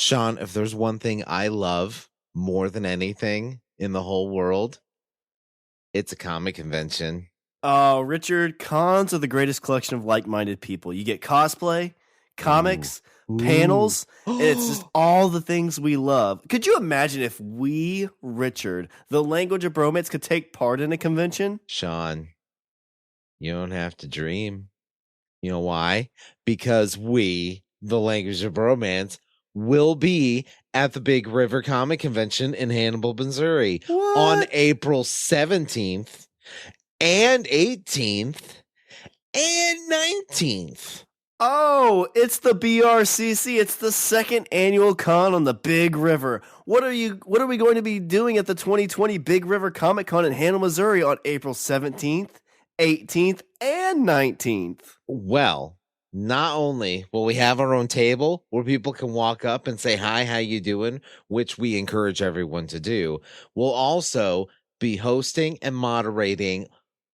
Shawn, if there's one thing I love more than anything in the whole world, it's a comic convention. Oh, Richard, cons are the greatest collection of like-minded people. You get cosplay, comics, panels, and it's just all the things we love. Could you imagine if we, Richard, the language of bromance, could take part in a convention? Shawn, you don't have to dream. You know why? Because we, the language of bromance, will be at the Big River Comic Convention in Hannibal, Missouri on April 17th and 18th and 19th. Oh, it's the BRCC. It's the second annual con on the Big River. What are we going to be doing at the 2020 Big River Comic Con in Hannibal, Missouri on April 17th, 18th, and 19th? Well, not only will we have our own table where people can walk up and say, hi, how you doing? Which we encourage everyone to do. We'll also be hosting and moderating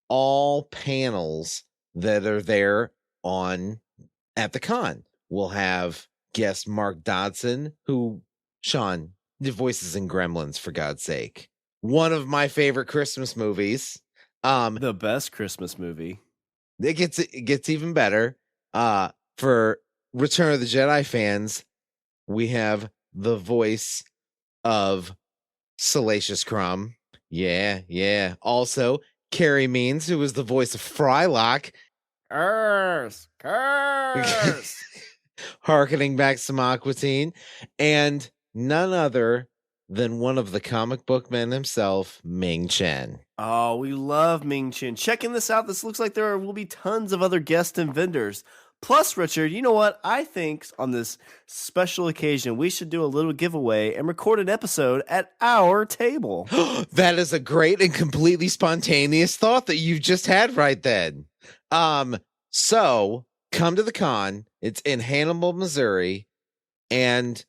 all panels that are there at the con. We'll have guest Mark Dodson, who, Shawn, the voices in Gremlins, for God's sake. One of my favorite Christmas movies. The best Christmas movie. It gets even better. For Return of the Jedi fans, we have the voice of Salacious Crumb. Yeah. Also, Carrie Means, who was the voice of Frylock. Curse. Harkening back to Aquatine. And none other than one of the comic book men himself, Ming Chen. Oh, we love Ming Chen. Checking this out, this looks like there will be tons of other guests and vendors. Plus, Richard, you know what? I think on this special occasion, we should do a little giveaway and record an episode at our table. That is a great and completely spontaneous thought that you just had right then. So come to the con. It's in Hannibal, Missouri. And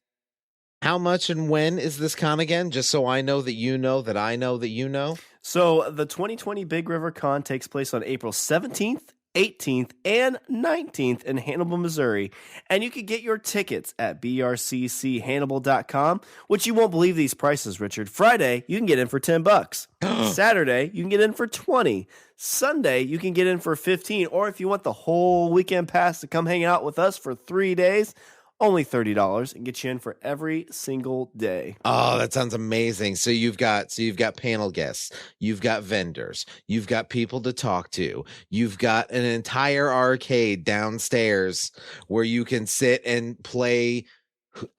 how much and when is this con again? Just so I know that you know that I know that you know. So the 2020 Big River Con takes place on April 17th, 18th, and 19th in Hannibal, Missouri. And you can get your tickets at brcchannibal.com, which you won't believe these prices, Richard. Friday, you can get in for $10. Saturday, you can get in for $20. Sunday, you can get in for $15. Or if you want the whole weekend pass to come hang out with us for 3 days, only $30 and get you in for every single day. Oh, that sounds amazing. So you've got panel guests, you've got vendors, you've got people to talk to, you've got an entire arcade downstairs where you can sit and play.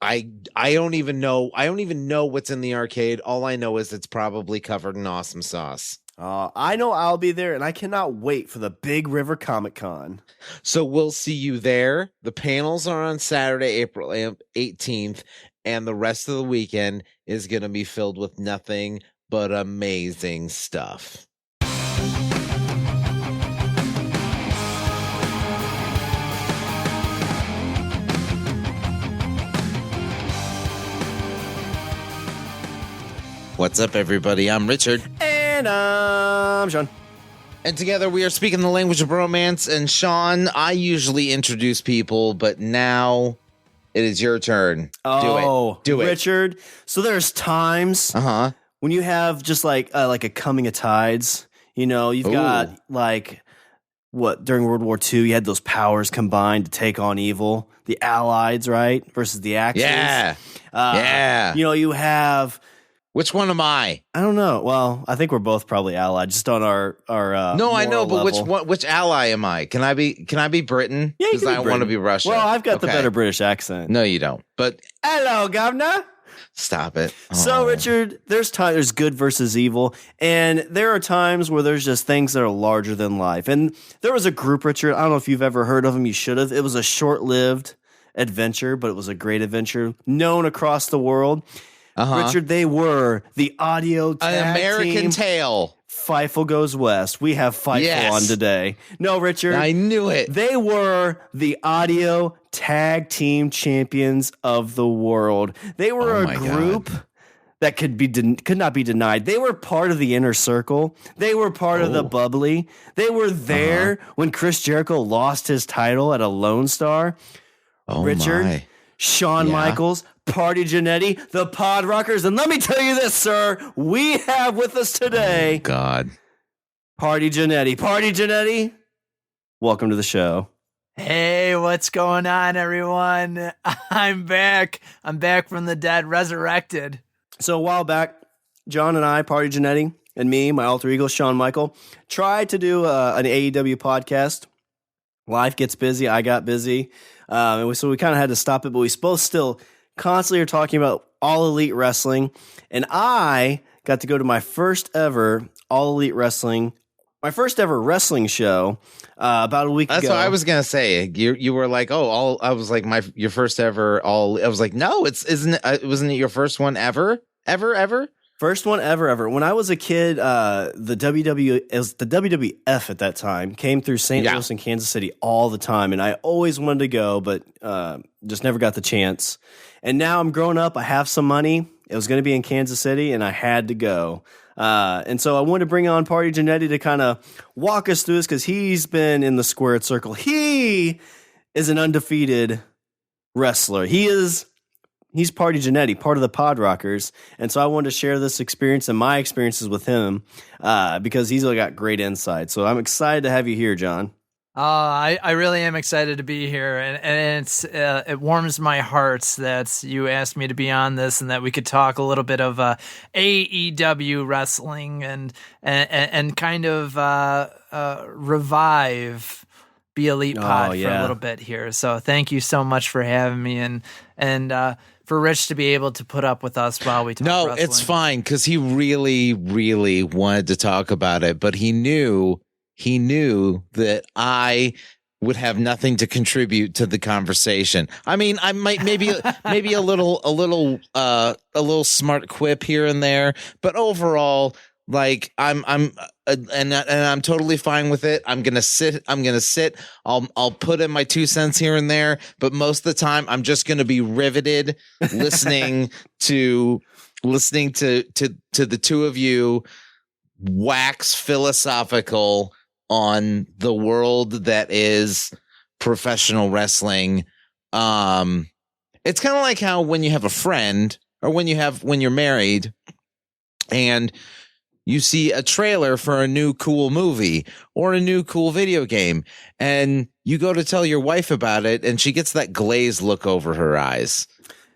I don't even know what's in the arcade. All I know is it's probably covered in awesome sauce. I know I'll be there, and I cannot wait for the Big River Comic Con. So we'll see you there. The panels are on Saturday, April 18th, and the rest of the weekend is going to be filled with nothing but amazing stuff. What's up, everybody? I'm Richard. And I'm Shawn. And together we are speaking the language of bromance. And Shawn, I usually introduce people, but now it is your turn. Do it. Richard. So there's times when you have just like a coming of tides. You know, you've got during World War II, you had those powers combined to take on evil. The Allies, right? Versus the Axis. Yeah. You know, you have... Which one am I? I don't know. Well, I think we're both probably allied, just on our No, I know, but level. which ally am I? Can I be Britain? Yeah, because I want to be Russian. Well, I've got the better British accent. No, you don't. But hello, governor. Stop it. So, Richard, there's good versus evil, and there are times where there's just things that are larger than life. And there was a group, Richard. I don't know if you've ever heard of them. You should have. It was a short-lived adventure, but it was a great adventure, known across the world. Richard, they were the audio tag An American team. Tale. Fightful Goes West. We have Fightful on today. No, Richard. I knew it. They were the audio tag team champions of the world. They were a group that could not be denied. They were part of the Inner Circle. They were part of the Bubbly. They were there when Chris Jericho lost his title at a Lone Star. Richard, Shawn Michaels, Party Johnnetty, the PodRockers. And let me tell you this, sir, we have with us today God. Party Johnnetty. Party Johnnetty, welcome to the show. Hey, what's going on, everyone? I'm back. I'm back from the dead, resurrected. So a while back, John and I, Party Johnnetty, and me, my alter ego, Shawn Michael, tried to do an AEW podcast. Life gets busy. I got busy. So we kind of had to stop it, but we both still constantly are talking about All Elite Wrestling. And I got to go to my first ever All Elite Wrestling, my first ever wrestling show about a week ago. That's what I was gonna say. You were like, oh, I was like your first ever all. I was like, no, wasn't it your first one ever? First one ever. When I was a kid, the WWF at that time came through St. Louis and Kansas City all the time, and I always wanted to go, but just never got the chance. And now I'm grown up. I have some money. It was going to be in Kansas City, and I had to go. And so I wanted to bring on Party Johnnetty to kind of walk us through this because he's been in the squared circle. He is an undefeated wrestler. He's Party Johnnetty, part of the PodRockers. And so I wanted to share this experience and my experiences with him because he's got great insight. So I'm excited to have you here, John. I really am excited to be here, and it warms my heart that you asked me to be on this and that we could talk a little bit of AEW wrestling and kind of revive Be Elite Pod for a little bit here. So thank you so much for having me and for Rich to be able to put up with us while we talk wrestling. It's fine because he really, really wanted to talk about it, but he knew that I would have nothing to contribute to the conversation. I mean, I might maybe a little smart quip here and there, but overall, like I'm totally fine with it. I'm gonna sit. I'll put in my 2 cents here and there, but most of the time, I'm just gonna be riveted listening to the two of you wax philosophical on the world that is professional wrestling. It's kind of like how when you have a friend or when you're married and you see a trailer for a new cool movie or a new cool video game and you go to tell your wife about it and she gets that glazed look over her eyes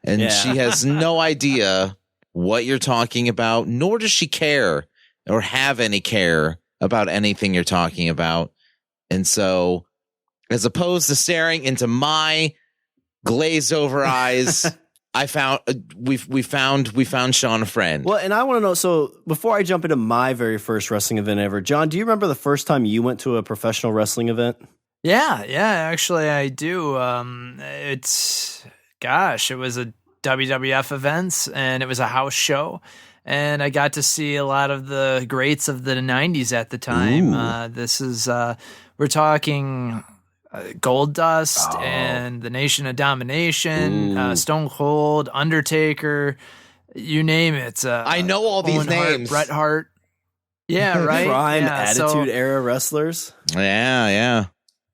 and she has no idea what you're talking about, nor does she care or have any care about anything you're talking about. And so as opposed to staring into my glazed over eyes, we found Shawn a friend. Well, and I want to know, so before I jump into my very first wrestling event ever, John, do you remember the first time you went to a professional wrestling event? Yeah, actually I do. It was a WWF event and it was a house show. And I got to see a lot of the greats of the 90s at the time. We're talking Goldust and the Nation of Domination, Stone Cold, Undertaker, you name it. I know all these names. Bret Hart. Yeah, right? Prime Attitude Era wrestlers. Yeah.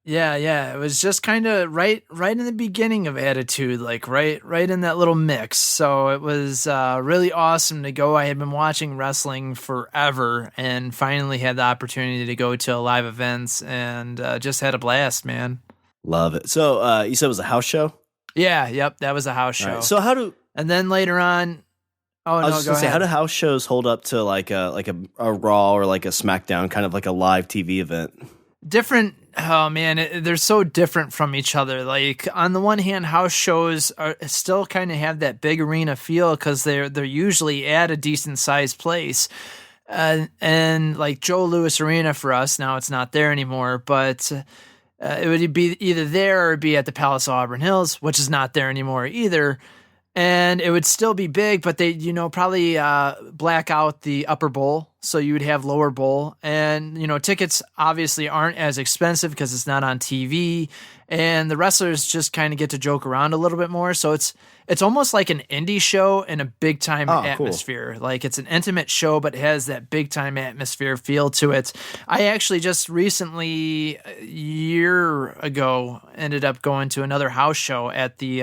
Yeah. It was just kind of right in the beginning of Attitude, like right in that little mix. So it was really awesome to go. I had been watching wrestling forever and finally had the opportunity to go to live events and just had a blast, man. Love it. So you said it was a house show? Yeah, yep, that was a house show. Right. So and then later on, I was just gonna say, how do house shows hold up to like a Raw or like a SmackDown, kind of like a live TV event? Different. Oh man, they're so different from each other. Like on the one hand, house shows still kind of have that big arena feel because they're usually at a decent sized place, and like Joe Louis Arena for us now, it's not there anymore. But it would be either there or it'd be at the Palace of Auburn Hills, which is not there anymore either. And it would still be big, but they probably black out the upper bowl so you would have lower bowl. And, tickets obviously aren't as expensive because it's not on TV, and the wrestlers just kind of get to joke around a little bit more. So it's almost like an indie show in a big time atmosphere. Cool. Like it's an intimate show, but it has that big time atmosphere feel to it. I actually just recently, a year ago, ended up going to another house show at the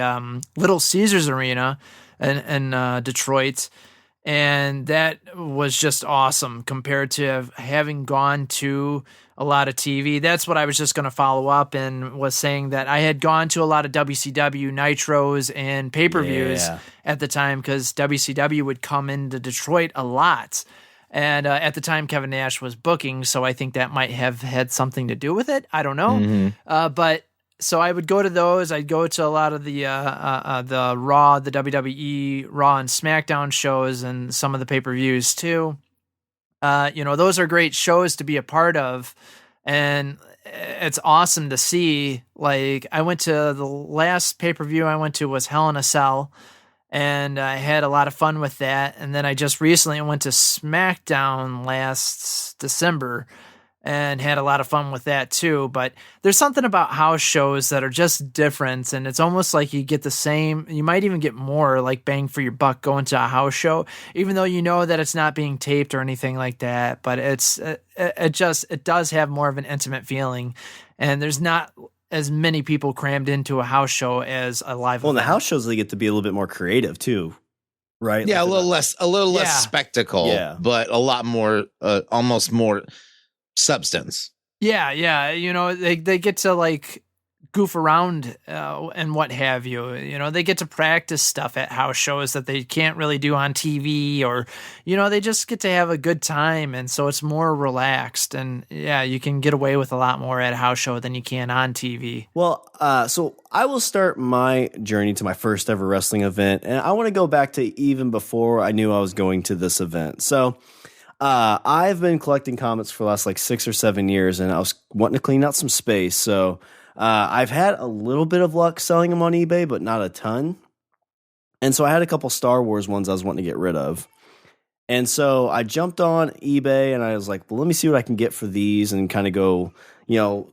Little Caesars Arena in Detroit. And that was just awesome compared to having gone to a lot of TV. That's what I was just going to follow up and was saying that I had gone to a lot of WCW Nitros and pay-per-views at the time because WCW would come into Detroit a lot. And at the time, Kevin Nash was booking, so I think that might have had something to do with it. I don't know. But so I would go to those. I'd go to a lot of the Raw, the WWE Raw and SmackDown shows, and some of the pay-per-views too. Those are great shows to be a part of, and it's awesome to see. Like I went to the last pay-per-view I went to was Hell in a Cell, and I had a lot of fun with that. And then I just recently went to SmackDown last December and had a lot of fun with that too. But there's something about house shows that are just different, and it's almost like you get the same, you might even get more like bang for your buck going to a house show, even though you know that it's not being taped or anything like that. But it does have more of an intimate feeling, and there's not as many people crammed into a house show as a live event. In the house shows, they get to be a little bit more creative too. Right? Yeah, like a little less spectacle, but a lot more, almost more substance. Yeah. They get to like goof around and what have you. They get to practice stuff at house shows that they can't really do on TV, or they just get to have a good time, and so it's more relaxed. And you can get away with a lot more at a house show than you can on TV. Well, so I will start my journey to my first ever wrestling event, and I want to go back to even before I knew I was going to this event. So I've been collecting comics for the last like 6 or 7 years, and I was wanting to clean out some space. So I've had a little bit of luck selling them on eBay, but not a ton. And so I had a couple Star Wars ones I was wanting to get rid of. And so I jumped on eBay and I was like, well, let me see what I can get for these and kind of go,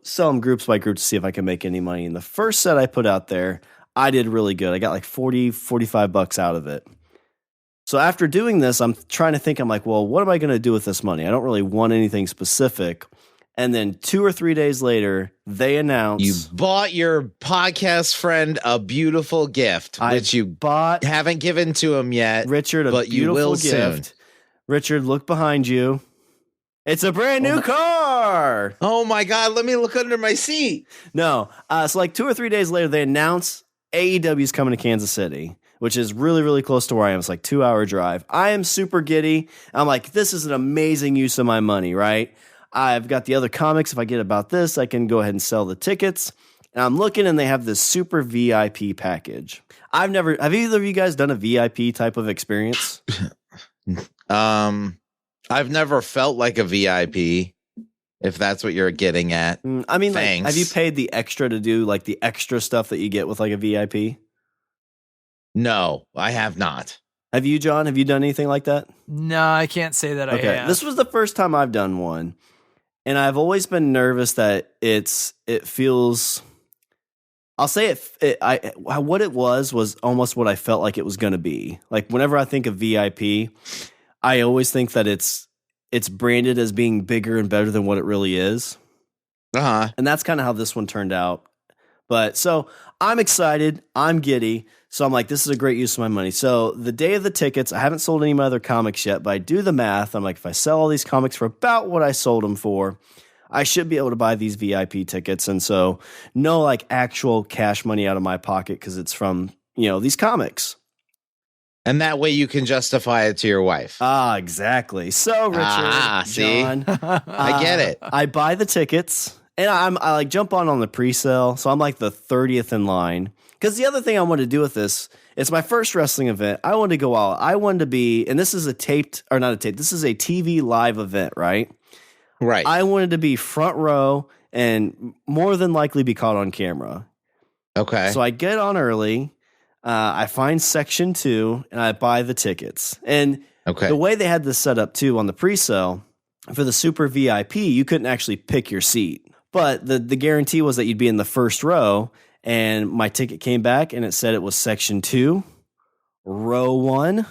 sell them groups by group to see if I can make any money. And the first set I put out there, I did really good. I got like $45 out of it. So after doing this, I'm trying to think, I'm like, well, what am I going to do with this money? I don't really want anything specific. And then 2 or 3 days later, they announced you bought your podcast friend a beautiful gift, which you haven't given to him yet, Richard, but you will gift. soon. Richard, look behind you. It's a brand new car. Oh my God. Let me look under my seat. No. So like 2 or 3 days later, they announced AEW is coming to Kansas City, which is really, really close to where I am. It's like 2-hour drive. I am super giddy. I'm like, this is an amazing use of my money, right? I've got the other comics. If I get about this, I can go ahead and sell the tickets. And I'm looking, and they have this super VIP package. Have either of you guys done a VIP type of experience? I've never felt like a VIP, if that's what you're getting at. I mean, like, have you paid the extra to do like the extra stuff that you get with like a VIP? No, I have not. Have you, John? Have you done anything like that? No, I can't say that I have. This was the first time I've done one. And I've always been nervous that it feels, I'll say what it was almost what I felt like it was going to be. Like whenever I think of VIP, I always think that it's branded as being bigger and better than what it really is. Uh-huh. And that's kind of how this one turned out. But so I'm excited. I'm giddy. So I'm like, this is a great use of my money. So the day of the tickets, I haven't sold any of my other comics yet, but I do the math. I'm like, if I sell all these comics for about what I sold them for, I should be able to buy these VIP tickets. And so no like actual cash money out of my pocket because it's from, these comics. And that way you can justify it to your wife. Exactly. So Richard, see? John, I get it. I buy the tickets and I like jump on the pre-sale. So I'm like the 30th in line. Because the other thing I wanted to do with this, it's my first wrestling event. I wanted to go out. I wanted to be, and this is this is a TV live event, right? Right. I wanted to be front row and more than likely be caught on camera. Okay. So I get on early. I find section 2 and I buy the tickets. And Okay. The way they had this set up too on the pre-sale for the super VIP, you couldn't actually pick your seat, but the guarantee was that you'd be in the first row. And my ticket came back and it said it was section 2, row 1,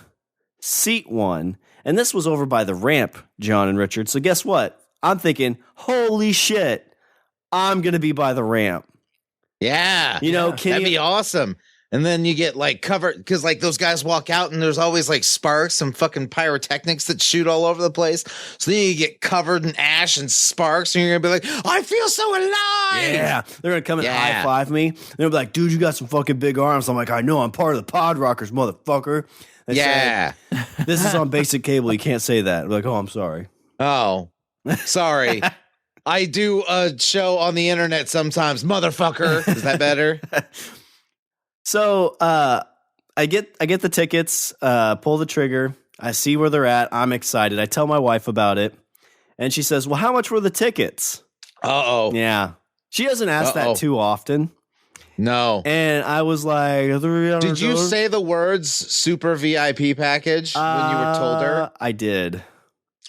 seat 1. And this was over by the ramp, John and Richard. So guess what? I'm thinking, holy shit, I'm going to be by the ramp. Yeah. That'd be awesome. And then you get like covered because like those guys walk out and there's always like sparks and fucking pyrotechnics that shoot all over the place. So then you get covered in ash and sparks and you're going to be like, I feel so alive. Yeah. They're going to come and high five me. And they'll be like, dude, you got some fucking big arms. I'm like, I know, I'm part of the PodRockers, motherfucker. They say, this is on basic cable. You can't say that. I'm like, oh, I'm sorry. Oh, sorry. I do a show on the internet sometimes, motherfucker. Is that better? So I get the tickets, pull the trigger. I see where they're at. I'm excited. I tell my wife about it. And she says, well, how much were the tickets? Uh-oh. Yeah. She doesn't ask that too often. No. And I was like, $300. Did you say the words super VIP package when you were told her? I did.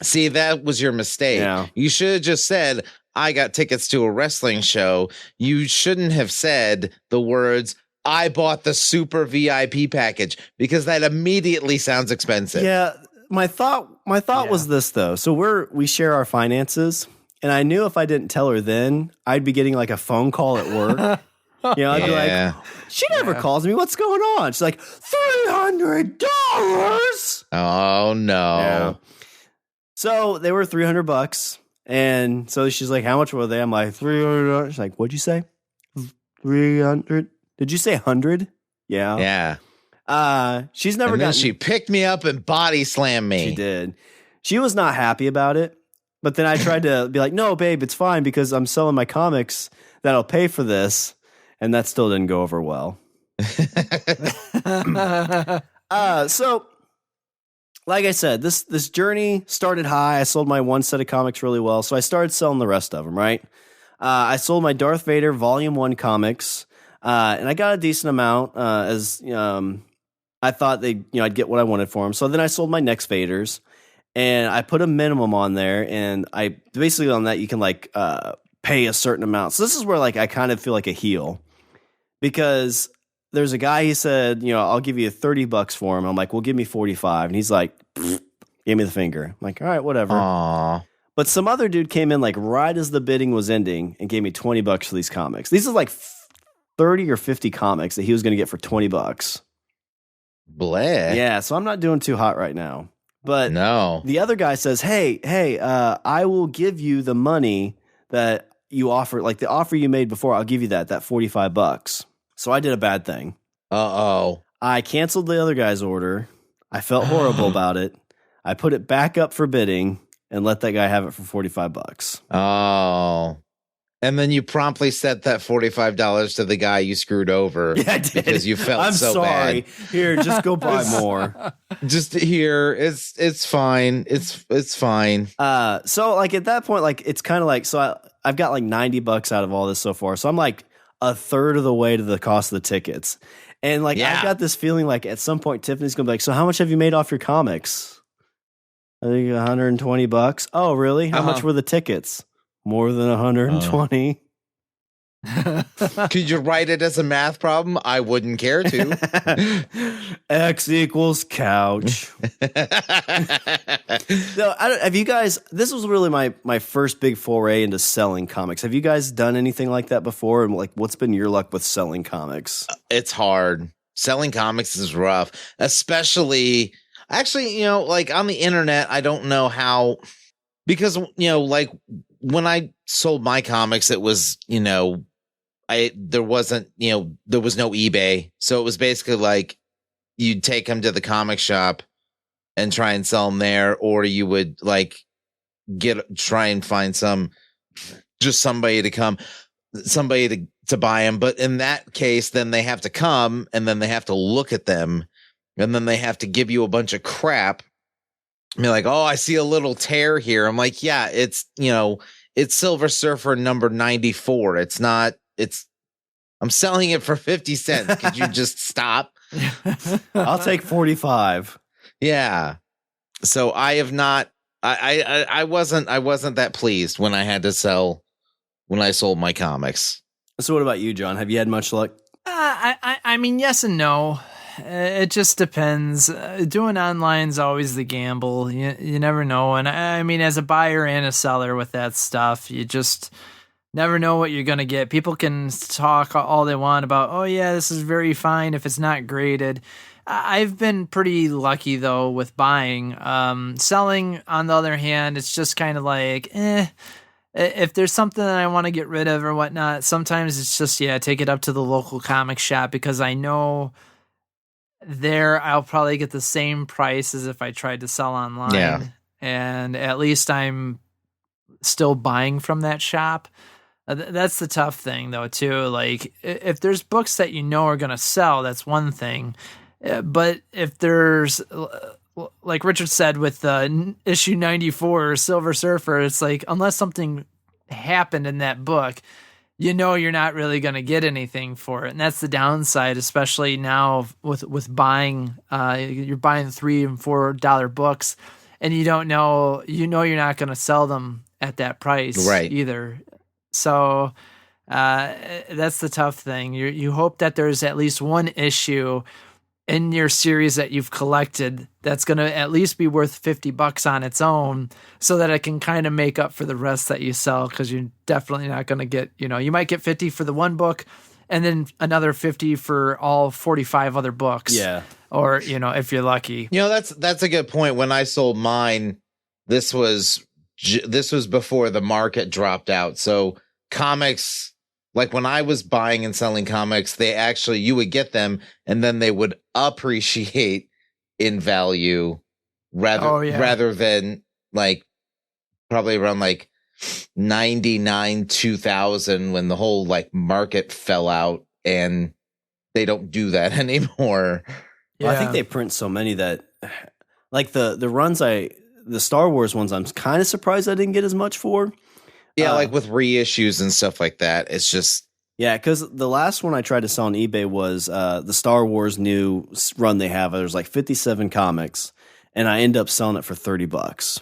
See, that was your mistake. Yeah. You should have just said, I got tickets to a wrestling show. You shouldn't have said the words, I bought the super VIP package, because that immediately sounds expensive. Yeah. My thought was this though. So we share our finances, and I knew if I didn't tell her then, I'd be getting like a phone call at work. I'd be like, she never calls me. What's going on? She's like, $300. Oh no. Yeah. So they were $300. And so she's like, how much were they? I'm like, $300. She's like, what'd you say? 300. Did you say 100? Yeah. Yeah. She's never and then she picked me up and body slammed me. She did. She was not happy about it. But then I tried to be like, no, babe, it's fine because I'm selling my comics that'll pay for this. And that still didn't go over well. So, like I said, this journey started high. I sold my one set of comics really well. So I started selling the rest of them, right? I sold my Darth Vader Volume 1 comics. And I got a decent amount as I thought I'd get what I wanted for them. So then I sold my next Vaders, and I put a minimum on there, and I basically on that you can like pay a certain amount. So this is where like I kind of feel like a heel, because there's a guy, he said, I'll give you $30 for him. I'm like, well, give me 45, and he's like, gave me the finger. I'm like, all right, whatever. Aww. But some other dude came in like right as the bidding was ending and gave me $20 for these comics. These are like 30 or 50 comics that he was going to get for $20. Bleh. Yeah, so I'm not doing too hot right now. But no. The other guy says, hey, I will give you the money that you offer, like the offer you made before. I'll give you that $45. So I did a bad thing. Uh-oh. I canceled the other guy's order. I felt horrible about it. I put it back up for bidding and let that guy have it for $45. Oh. And then you promptly sent that $45 to the guy you screwed over. Yeah, I did. Because you felt I'm so sorry. bad. Here, just go buy more. Just here. It's fine. It's fine. So like at that point, like it's kind of like, so I've got like $90 out of all this so far. So I'm like a third of the way to the cost of the tickets. And like I've got this feeling like at some point Tiffany's gonna be like, so how much have you made off your comics? I think $120. Oh, really? How much were the tickets? More than 120. Could you write it as a math problem? I wouldn't care to. X equals couch. No, have you guys, this was really my first big foray into selling comics. Have you guys done anything like that before? And like, what's been your luck with selling comics? It's hard. Selling comics is rough, especially actually, like on the internet. I don't know how, because, like when I sold my comics, it was, there wasn't, there was no eBay. So it was basically like you'd take them to the comic shop and try and sell them there, or you would like try and find somebody to buy them. But in that case, then they have to come and then they have to look at them and then they have to give you a bunch of crap. I mean, like, oh, I see a little tear here. I'm like, yeah, it's Silver Surfer number 94. I'm selling it for 50 cents. Could you just stop? I'll take 45. Yeah. So I have not. I wasn't that pleased when I sold my comics. So what about you, John? Have you had much luck? I mean, yes and no. It just depends. Doing online is always the gamble. You never know. And I mean, as a buyer and a seller with that stuff, you just never know what you're going to get. People can talk all they want about, oh yeah, this is very fine if it's not graded. I've been pretty lucky though with buying. Selling, on the other hand, it's just kind of like, if there's something that I want to get rid of or whatnot, sometimes it's just, take it up to the local comic shop, because I know there I'll probably get the same price as if I tried to sell online. Yeah. And at least I'm still buying from that shop. That's the tough thing though, too. Like, if there's books that you know are going to sell, that's one thing. But if there's, like Richard said with issue 94 Silver Surfer, it's like, unless something happened in that book, you know you're not really going to get anything for it. And that's the downside, especially now with buying. You're buying $3 and $4 books, and you don't know, you're not going to sell them at that price either. So that's the tough thing. You hope that there's at least one issue in your series that you've collected that's going to at least be worth $50 on its own, so that it can kind of make up for the rest that you sell. Cause you're definitely not going to get, you might get 50 for the one book and then another 50 for all 45 other books. Yeah. Or, if you're lucky. That's a good point. When I sold mine, this was before the market dropped out. So comics, like when I was buying and selling comics, you would get them and then they would appreciate in value rather than like probably around like 99, 2000 when the whole like market fell out, and they don't do that anymore. Yeah. Well, I think they print so many that like the Star Wars ones, I'm kind of surprised I didn't get as much for. Yeah, like with reissues and stuff like that. It's just... Yeah, because the last one I tried to sell on eBay was the Star Wars new run they have. There's like 57 comics, and I end up selling it for $30.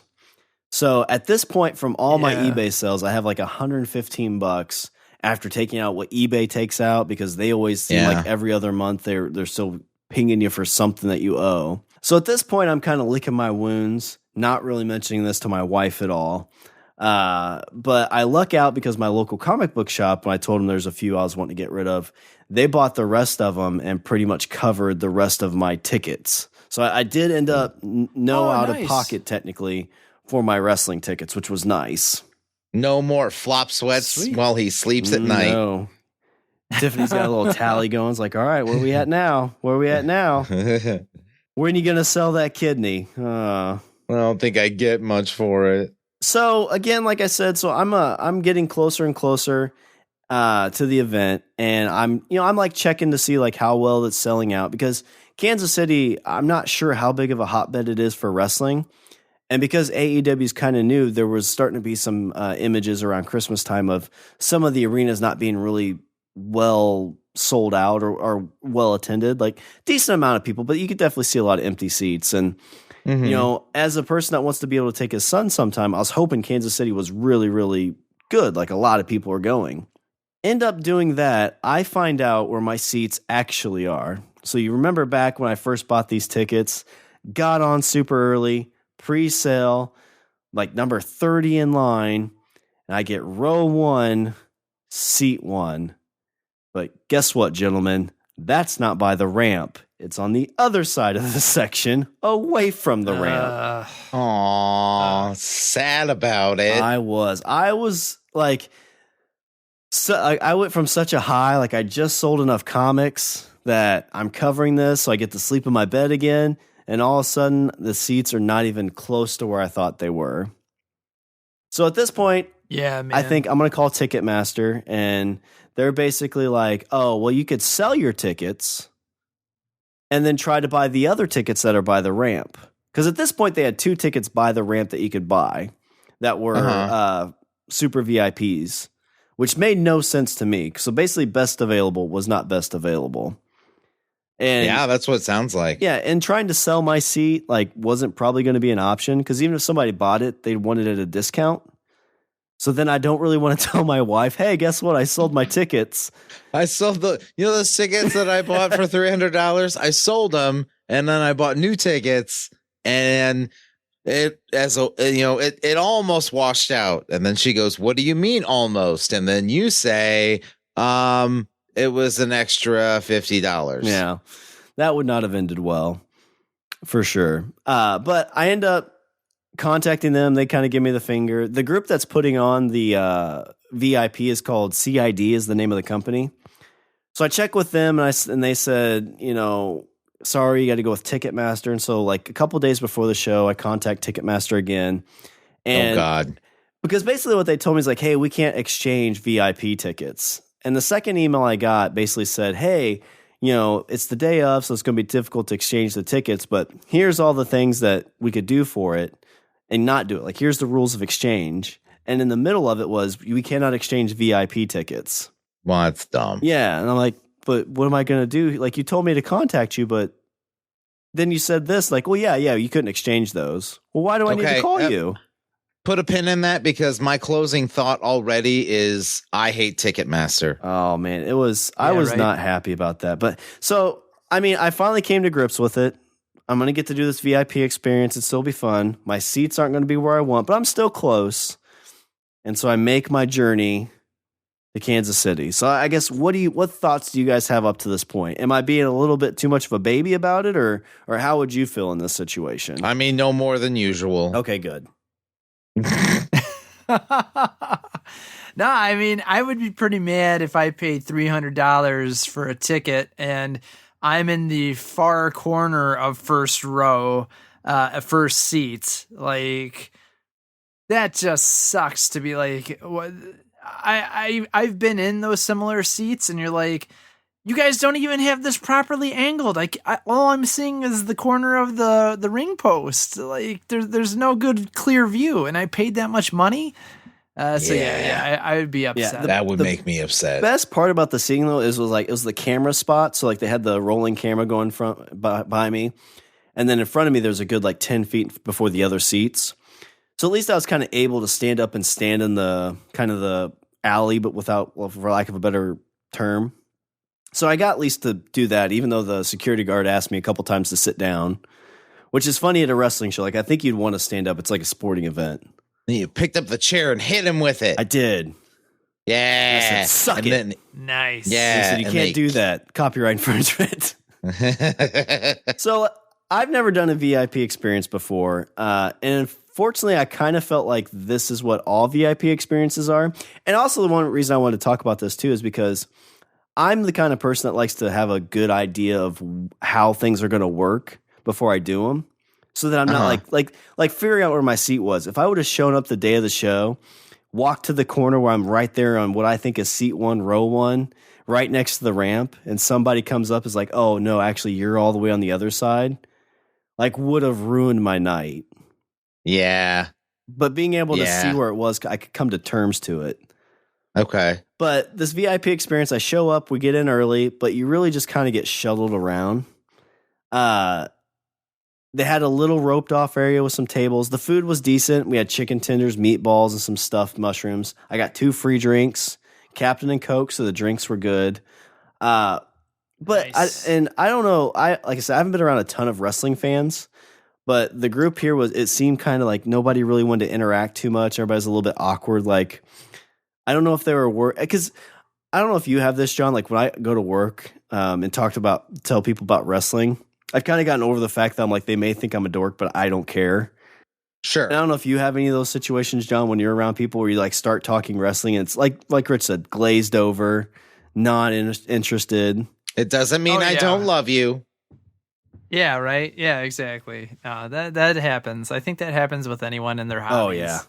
So at this point, from all my eBay sales, I have like $115 after taking out what eBay takes out, because they always seem like every other month they're still pinging you for something that you owe. So at this point, I'm kind of licking my wounds, not really mentioning this to my wife at all. But I luck out because my local comic book shop, when I told them there's a few I was wanting to get rid of, they bought the rest of them and pretty much covered the rest of my tickets. So I did end up out of pocket technically for my wrestling tickets, which was nice. No more flop sweats while he sleeps at night. No. Tiffany's got a little tally going. It's like, all right, where are we at now? When are you going to sell that kidney? I don't think I get much for it. So again, like I said, I'm getting closer and closer to the event, and I'm like checking to see like how well it's selling out, because Kansas City, I'm not sure how big of a hotbed it is for wrestling. And because AEW is kind of new, there was starting to be some images around Christmas time of some of the arenas not being really well sold out or well attended, like decent amount of people, but you could definitely see a lot of empty seats. And as a person that wants to be able to take his son sometime, I was hoping Kansas City was really, really good. Like a lot of people are going. End up doing that. I find out where my seats actually are. So you remember back when I first bought these tickets, got on super early, pre-sale, like number 30 in line, and I get row 1, seat 1. But guess what, gentlemen? That's not by the ramp. It's on the other side of the section, away from the ramp. Aw, sad about it. I was like, so I went from such a high, like I just sold enough comics that I'm covering this, so I get to sleep in my bed again. And all of a sudden, the seats are not even close to where I thought they were. So at this point, I think I'm going to call Ticketmaster, and they're basically like, oh, well, you could sell your tickets and then try to buy the other tickets that are by the ramp. Because at this point, they had 2 tickets by the ramp that you could buy that were super VIPs, which made no sense to me. So basically, best available was not best available. And yeah, that's what it sounds like. yeah, and trying to sell my seat like wasn't probably going to be an option because even if somebody bought it, they'd want it at a discount. So then I don't really want to tell my wife, hey, guess what? I sold my tickets. I sold those tickets that I bought for $300. I sold them, and then I bought new tickets, and it almost washed out. And then she goes, "What do you mean almost?" And then you say, it was an extra $50. Yeah, that would not have ended well, for sure. But I end up contacting them. They kind of give me the finger. The group that's putting on the VIP is called CID, is the name of the company. So I check with them, and they said, sorry, you got to go with Ticketmaster. And so like a couple days before the show, I contact Ticketmaster again. And oh God. Because basically what they told me is like, hey, we can't exchange VIP tickets. And the second email I got basically said, hey, it's the day of, so it's going to be difficult to exchange the tickets, but here's all the things that we could do for it and not do it. Like, here's the rules of exchange. And in the middle of it was, we cannot exchange VIP tickets. Well, that's dumb. Yeah. And I'm like, but what am I going to do? Like, you told me to contact you, but then you said this, like, well, yeah, you couldn't exchange those. Well, why do I need to call you? Put a pin in that because my closing thought already is I hate Ticketmaster. Oh man, I was not happy about that. But so, I mean, I finally came to grips with it. I'm going to get to do this VIP experience. It'll still be fun. My seats aren't going to be where I want, but I'm still close. And so I make my journey to Kansas City. So I guess what thoughts do you guys have up to this point? Am I being a little bit too much of a baby about it, or how would you feel in this situation? I mean, no more than usual. Okay, good. No, I mean, I would be pretty mad if I paid $300 for a ticket and I'm in the far corner of first row, first seats. Like, that just sucks to be like, what? I've been in those similar seats, and you're like, you guys don't even have this properly angled. Like, all I'm seeing is the corner of the ring post. Like, there's no good clear view, and I paid that much money. I would be upset. Yeah, that would make me upset. Best part about the seeing though it was the camera spot. So like they had the rolling camera going by me, and then in front of me there's a good like 10 feet before the other seats. So at least I was kind of able to stand up and stand in the kind of the alley, but without, well, for lack of a better term. So I got at least to do that, even though the security guard asked me a couple times to sit down, which is funny at a wrestling show. Like, I think you'd want to stand up. It's like a sporting event. You picked up the chair and hit him with it. I did. Yeah. I said, suck and it. Then, nice. Yeah. Said, you can't do that. Copyright infringement. So I've never done a VIP experience before. And unfortunately, I kind of felt like this is what all VIP experiences are. And also the one reason I wanted to talk about this too is because I'm the kind of person that likes to have a good idea of how things are going to work before I do them, so that I'm not like figuring out where my seat was. If I would have shown up the day of the show, walked to the corner where I'm right there on what I think is seat 1, row 1, right next to the ramp, and somebody comes up is like, oh no, actually you're all the way on the other side, like would have ruined my night. Yeah. But being able to see where it was, I could come to terms to it. Okay. But this VIP experience, I show up, we get in early, but you really just kind of get shuttled around. They had a little roped off area with some tables. The food was decent. We had chicken tenders, meatballs, and some stuffed mushrooms. I got 2 free drinks, Captain and Coke, so the drinks were good. But nice. I don't know. Like I said, I haven't been around a ton of wrestling fans, but the group here it seemed kind of like nobody really wanted to interact too much. Everybody's a little bit awkward. Like, I don't know if they were because I don't know if you have this, John. Like when I go to work and tell people about wrestling, I've kind of gotten over the fact that I'm like, they may think I'm a dork, but I don't care. Sure. And I don't know if you have any of those situations, John, when you're around people where you like start talking wrestling and it's like Rich said, glazed over, not interested. It doesn't mean I don't love you. Yeah, right. Yeah, exactly. That happens. I think that happens with anyone in their hobbies. Oh, yeah.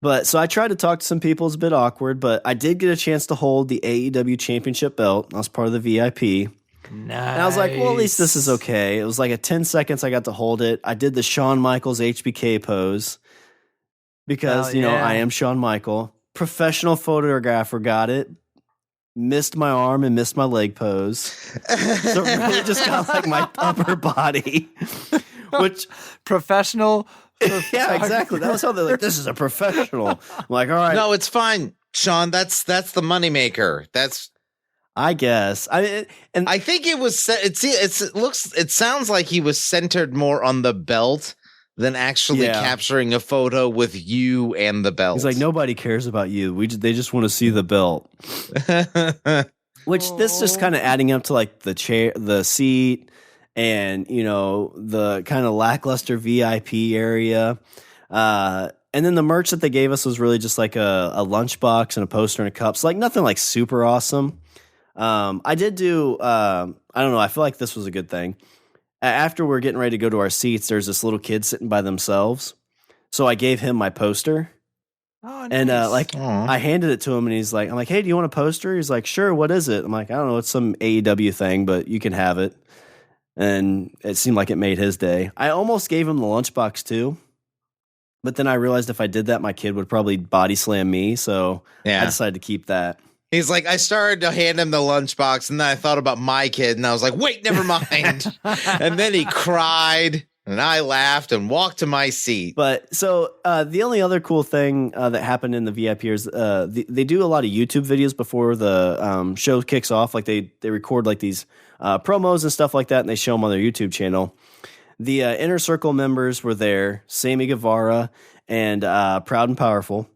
But so I tried to talk to some people. It's a bit awkward, but I did get a chance to hold the AEW Championship belt. I was part of the VIP. Nice. And I was like, well, at least this is okay. It was like a 10 seconds I got to hold it. I did the Shawn Michaels HBK pose because, I am Shawn Michael. Professional photographer got it. missed my arm and missed my leg pose. So it really just got like my upper body, which professional. Yeah, exactly. That was how they're like, this is a professional. I'm like, all right. No, it's fine, Shawn. That's the moneymaker. That's, I guess. I think it was. It sounds like he was centered more on the belt than actually capturing a photo with you and the belt. He's like, nobody cares about you. They just want to see the belt. Which this just kind of adding up to like the chair, the seat, and the kind of lackluster VIP area. And then the merch that they gave us was really just like a lunchbox and a poster and a cup. So like nothing like super awesome. I did do, I don't know. I feel like this was a good thing. After we're getting ready to go to our seats, there's this little kid sitting by themselves. So I gave him my poster. Oh, nice. And I handed it to him, and he's like, I'm like, hey, do you want a poster? He's like, sure. What is it? I'm like, I don't know. It's some AEW thing, but you can have it. And it seemed like it made his day. I almost gave him the lunchbox too. But then I realized if I did that, my kid would probably body slam me. So I decided to keep that. He's like, I started to hand him the lunchbox, and then I thought about my kid, and I was like, wait, never mind. And then he cried, and I laughed and walked to my seat. But so the only other cool thing that happened in the VIP is they do a lot of YouTube videos before the show kicks off. Like they record like these promos and stuff like that, and they show them on their YouTube channel. The Inner Circle members were there, Sammy Guevara and Proud and Powerful.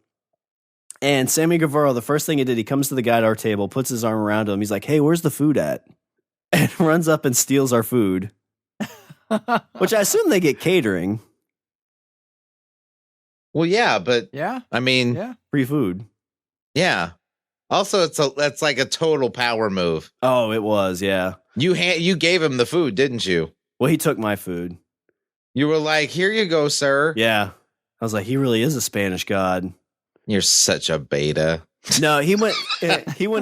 And Sammy Guevara, the first thing he did, he comes to the guy at our table, puts his arm around him. He's like, hey, where's the food at? And runs up and steals our food, which I assume they get catering. Well, yeah, but I mean, free food. Yeah. Also, that's like a total power move. Oh, it was. Yeah. You gave him the food, didn't you? Well, he took my food. You were like, here you go, sir. Yeah. I was like, he really is a Spanish god. You're such a beta. No, he went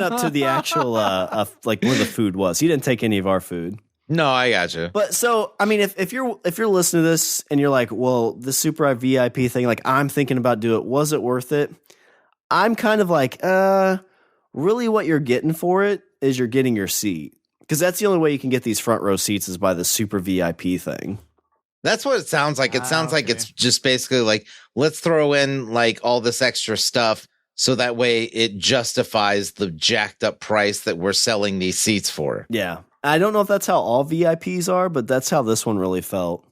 up to the actual like where the food was. He didn't take any of our food. No, I gotcha. But so I mean, if you're listening to this and you're like, well, the Super VIP thing, like I'm thinking about doing it, was it worth it? I'm kind of like, really what you're getting for it is you're getting your seat. Because that's the only way you can get these front row seats is by the Super VIP thing. That's what it sounds like. It sounds like it's just basically like, let's throw in like all this extra stuff so that way it justifies the jacked up price that we're selling these seats for. Yeah. I don't know if that's how all VIPs are, but that's how this one really felt.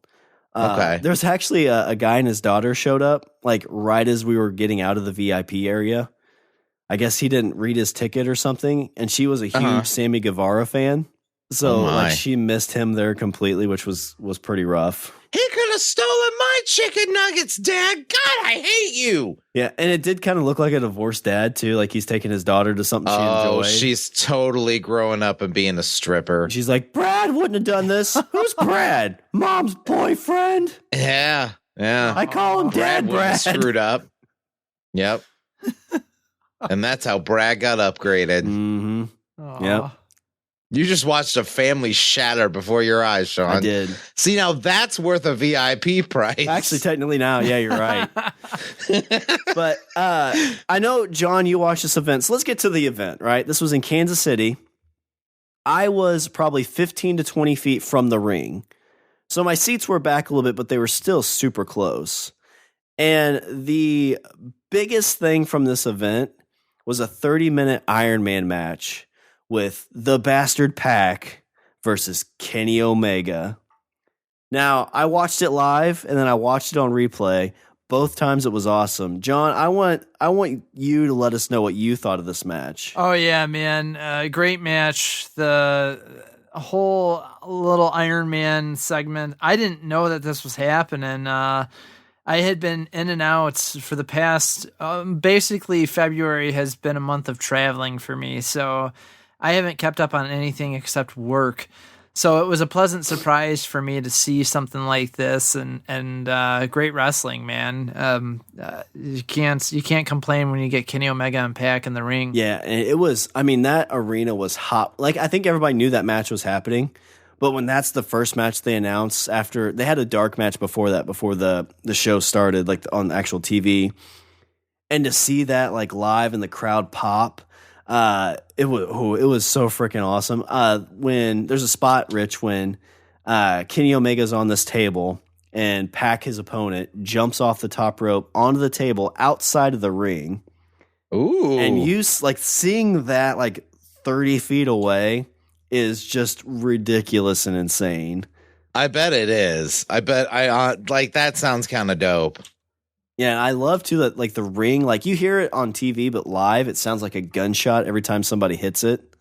Okay. There's actually a guy and his daughter showed up like right as we were getting out of the VIP area. I guess he didn't read his ticket or something, and she was a huge Sammy Guevara fan. So like she missed him there completely, which was pretty rough. He could have stolen my chicken nuggets, Dad. God, I hate you. Yeah, and it did kind of look like a divorced dad too. Like he's taking his daughter to something she enjoyed. Oh, she's totally growing up and being a stripper. She's like, Brad wouldn't have done this. Who's Brad? Mom's boyfriend? Yeah. I call him Dad Brad. Screwed up. Yep. And that's how Brad got upgraded. Mm-hmm. Yep. You just watched a family shatter before your eyes, Shawn. I did. See, now that's worth a VIP price. Actually, technically now, yeah, you're right. But I know, John, you watched this event. So let's get to the event, right? This was in Kansas City. I was probably 15 to 20 feet from the ring. So my seats were back a little bit, but they were still super close. And the biggest thing from this event was a 30-minute Iron Man match with the Bastard Pack versus Kenny Omega. Now, I watched it live and then I watched it on replay. Both times it was awesome. John, I want you to let us know what you thought of this match. Oh yeah, man. Great match. The whole little Iron Man segment. I didn't know that this was happening. I had been in and out for the past, basically February has been a month of traveling for me. So I haven't kept up on anything except work. So it was a pleasant surprise for me to see something like this and great wrestling, man. You can't complain when you get Kenny Omega and Pac in the ring. Yeah, and it was, I mean, that arena was hot. Like, I think everybody knew that match was happening. But when that's the first match they announced after, they had a dark match before that, before the show started, like on actual TV. And to see that like live and the crowd pop, It was so freaking awesome. When there's a spot, Rich, when Kenny Omega's on this table and Pac, his opponent, jumps off the top rope onto the table outside of the ring. Ooh. And you like seeing that like 30 feet away is just ridiculous and insane. I bet it is. I bet like that sounds kind of dope. Yeah, I love too that like the ring, like you hear it on TV, but live it sounds like a gunshot every time somebody hits it.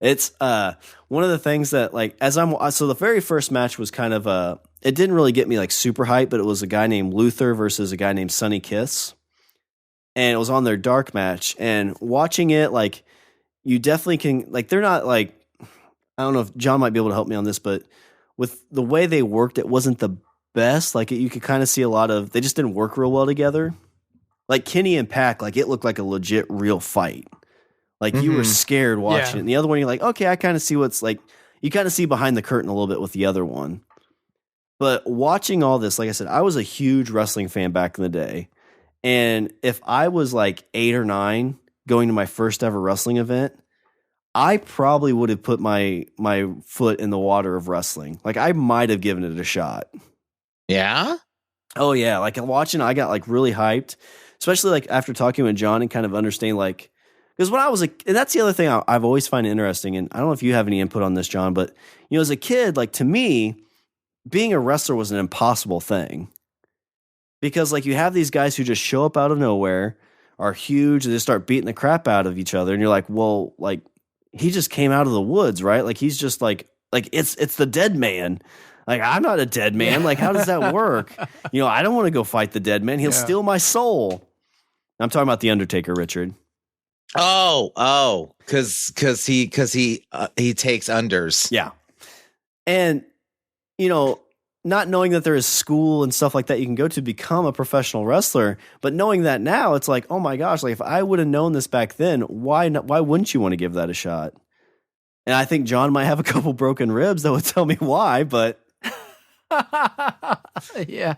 It's one of the things that like so the very first match was kind of it didn't really get me like super hyped, but it was a guy named Luther versus a guy named Sonny Kiss. And it was on their dark match, and watching it, like you definitely can, like they're not like, I don't know if John might be able to help me on this, but with the way they worked, it wasn't the best. Like you could kind of see a lot of, they just didn't work real well together. Like Kenny and Pac, like it looked like a legit real fight. Like you were scared watching it. And the other one, you're like, okay, I kind of see what's like, you kind of see behind the curtain a little bit with the other one. But watching all this, like I said, I was a huge wrestling fan back in the day. And if I was like 8 or 9 going to my first ever wrestling event, I probably would have put my foot in the water of wrestling. Like I might have given it a shot. Yeah? Oh yeah. Like watching, I got like really hyped, especially like after talking with John and kind of understanding like, because when I was and that's the other thing I've always find interesting. And I don't know if you have any input on this, John, but you know, as a kid, like to me, being a wrestler was an impossible thing. Because like you have these guys who just show up out of nowhere, are huge, and they start beating the crap out of each other, and you're like, well, like he just came out of the woods, right? Like he's just like it's the dead man. Like I'm not a dead man. Like how does that work? You know, I don't want to go fight the dead man. He'll steal my soul. I'm talking about the Undertaker, Richard. Because he takes unders. Yeah, and you know, not knowing that there is school and stuff like that you can go to become a professional wrestler, but knowing that now, it's like, oh my gosh, like if I would have known this back then, why wouldn't you want to give that a shot? And I think John might have a couple broken ribs that would tell me why, but yeah,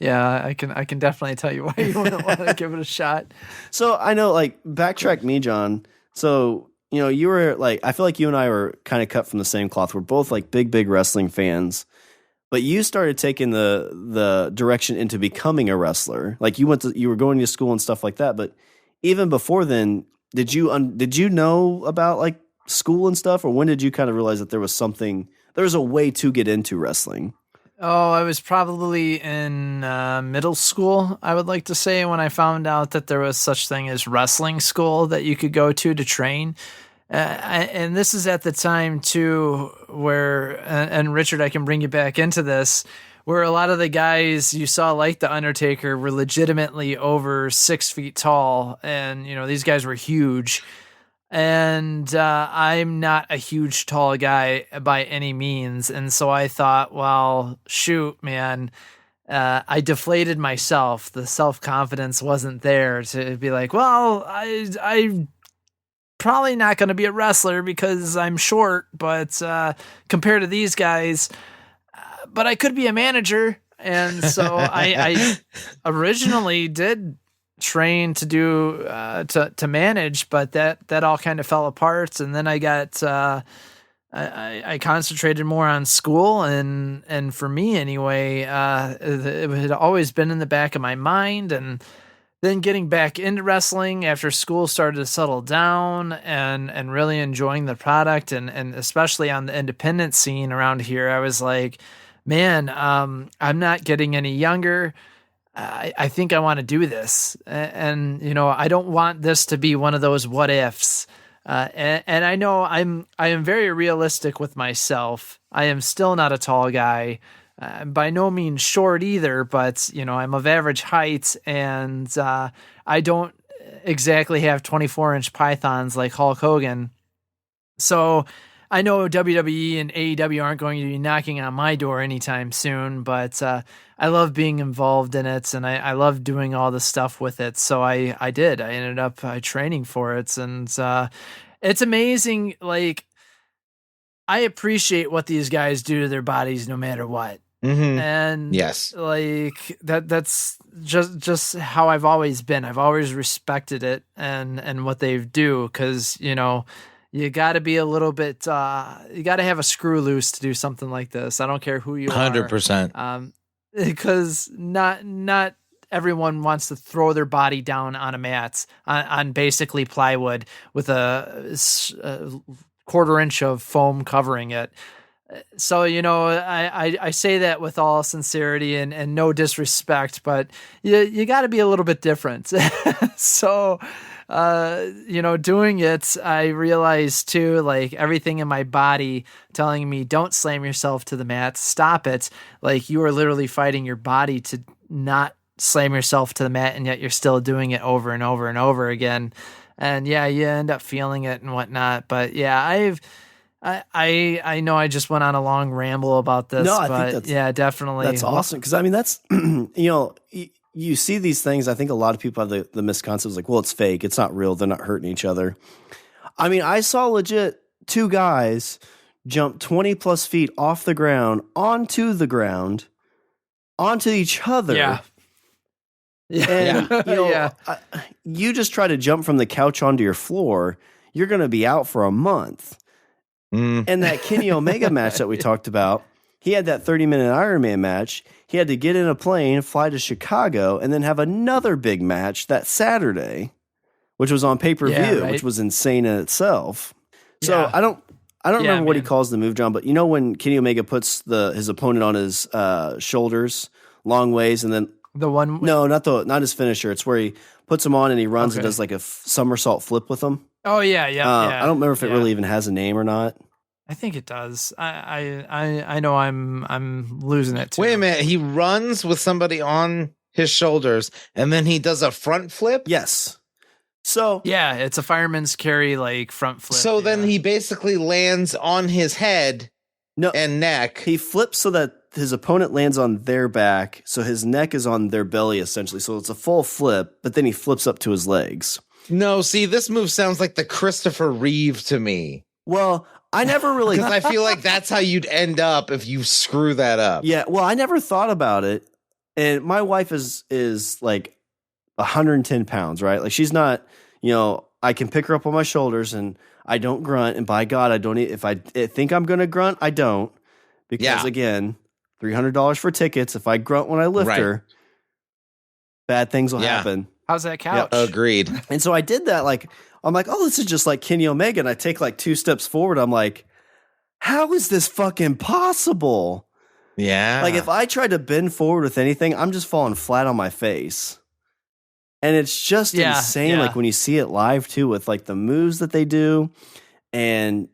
I can definitely tell you why you wouldn't want to give it a shot. So I know, like, backtrack me, John. So, you know, you were like, I feel like you and I were kind of cut from the same cloth. We're both like big wrestling fans. But you started taking the direction into becoming a wrestler. Like you were going to school and stuff like that. But even before then, did you know about like school and stuff, or when did you kind of realize that there was a way to get into wrestling? Oh, I was probably in middle school, I would like to say, when I found out that there was such thing as wrestling school that you could go to train. And this is at the time too, where, and Richard, I can bring you back into this, where a lot of the guys you saw like the Undertaker were legitimately over 6 feet tall. And, you know, these guys were huge. And I'm not a huge, tall guy by any means. And so I thought, well, shoot, man, I deflated myself. The self-confidence wasn't there to be like, well, I probably not going to be a wrestler because I'm short, but compared to these guys, but I could be a manager. And so I originally did train to do to manage, but that all kind of fell apart. And then I got I concentrated more on school, and for me anyway, it had always been in the back of my mind. And then getting back into wrestling after school started to settle down, and really enjoying the product, and especially on the independent scene around here, I was like, man, I'm not getting any younger. I think I want to do this. And, you know, I don't want this to be one of those what ifs. And I know I am very realistic with myself. I am still not a tall guy. By no means short either, but, you know, I'm of average height, and I don't exactly have 24-inch pythons like Hulk Hogan. So I know WWE and AEW aren't going to be knocking on my door anytime soon, but I love being involved in it, and I love doing all the stuff with it. So I ended up training for it, and it's amazing. Like, I appreciate what these guys do to their bodies no matter what. And yes, like that's just how I've always been. I've always respected it and what they do, because you got to be a little bit you got to have a screw loose to do something like this. I don't care who you 100%. are, because not everyone wants to throw their body down on a mat on basically plywood with a quarter inch of foam covering it. So, I say that with all sincerity and no disrespect, but you got to be a little bit different. So, doing it, I realized too, like everything in my body telling me, don't slam yourself to the mat, stop it. Like you are literally fighting your body to not slam yourself to the mat, and yet you're still doing it over and over and over again. And yeah, you end up feeling it and whatnot. But yeah, I know I just went on a long ramble about this. No, I think that's definitely. That's awesome. Cause I mean, that's, you see these things. I think a lot of people have the misconceptions like, well, it's fake. It's not real. They're not hurting each other. I mean, I saw legit two guys jump 20 plus feet off the ground, onto each other. Yeah. And, you just try to jump from the couch onto your floor, you're going to be out for a month. And that Kenny Omega match that we talked about, he had that 30-minute Iron Man match. He had to get in a plane, fly to Chicago, and then have another big match that Saturday, which was on pay-per-view, which was insane in itself. So I don't remember what he calls the move, John, but when Kenny Omega puts his opponent on his shoulders long ways, and then the one not his finisher. It's where he puts him on and he runs and does like a somersault flip with him. Oh yeah. I don't remember if it really even has a name or not. I think it does. I know I'm losing it too. Wait a minute. He runs with somebody on his shoulders and then he does a front flip? Yes. So yeah, it's a fireman's carry, like front flip. So then he basically lands on his head and neck. He flips so that his opponent lands on their back, so his neck is on their belly essentially. So it's a full flip, but then he flips up to his legs. No, see, this move sounds like the Christopher Reeve to me. Well, I never really... Because I feel like that's how you'd end up if you screw that up. Yeah, well, I never thought about it. And my wife is like 110 pounds, right? Like she's not, I can pick her up on my shoulders and I don't grunt. And by God, I don't, if I think I'm going to grunt, I don't. Because again, $300 for tickets. If I grunt when I lift her, bad things will happen. How's that couch? Yep. Agreed. And so I did that. I'm like, oh, this is just like Kenny Omega. And I take like 2 steps forward. I'm like, how is this fucking possible? Yeah. Like if I tried to bend forward with anything, I'm just falling flat on my face. And it's just insane. Yeah. Like when you see it live too, with like the moves that they do. And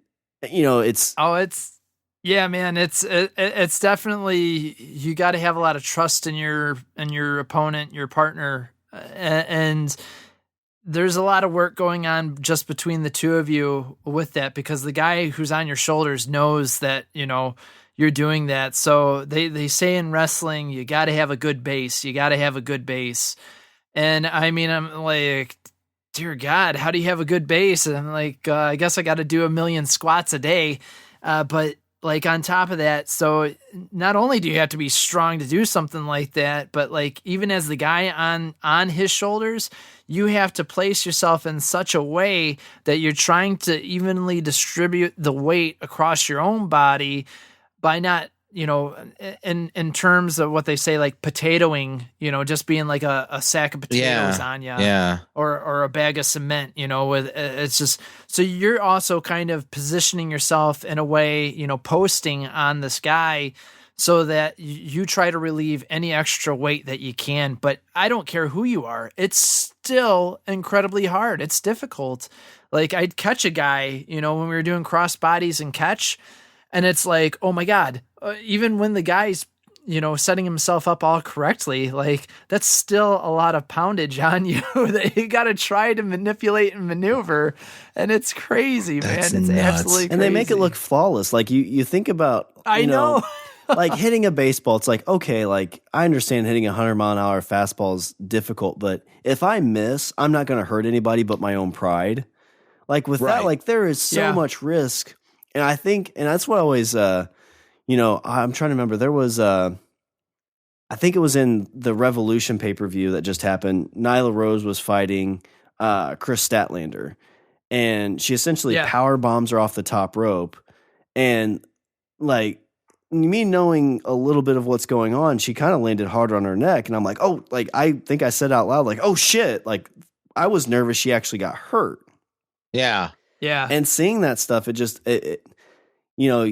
yeah, man, it's definitely, you got to have a lot of trust in your opponent, your partner, and there's a lot of work going on just between the two of you with that, because the guy who's on your shoulders knows that you're doing that. So they say in wrestling, you got to have a good base. You got to have a good base, and I mean, I'm like, dear God, how do you have a good base? And I'm like, I guess I got to do 1 million squats a day, but. Like on top of that, so not only do you have to be strong to do something like that, but like even as the guy on his shoulders, you have to place yourself in such a way that you're trying to evenly distribute the weight across your own body by not, in terms of what they say, like potatoing, just being like a sack of potatoes on you, or a bag of cement, with it's just, so you're also kind of positioning yourself in a way, posting on this guy so that you try to relieve any extra weight that you can. But I don't care who you are. It's still incredibly hard. It's difficult. Like I'd catch a guy, when we were doing cross bodies and catch, and it's like, oh my God, even when the guy's, setting himself up all correctly, like that's still a lot of poundage on you that you got to try to manipulate and maneuver. And it's crazy, man. It's nuts. Absolutely crazy. And they make it look flawless. Like you think about, I know. Like hitting a baseball, it's like, okay, like I understand hitting 100-mile-an-hour fastball is difficult, but if I miss, I'm not going to hurt anybody but my own pride. Like with that, like there is so much risk. And I think, and that's what I always, I'm trying to remember. There was I think it was in the Revolution pay-per-view that just happened. Nyla Rose was fighting Chris Statlander, and she essentially power bombs her off the top rope. And like me knowing a little bit of what's going on, she kind of landed harder on her neck. And I'm like, oh, like I think I said out loud, like, oh shit. Like I was nervous she actually got hurt. Yeah. Yeah. And seeing that stuff, I know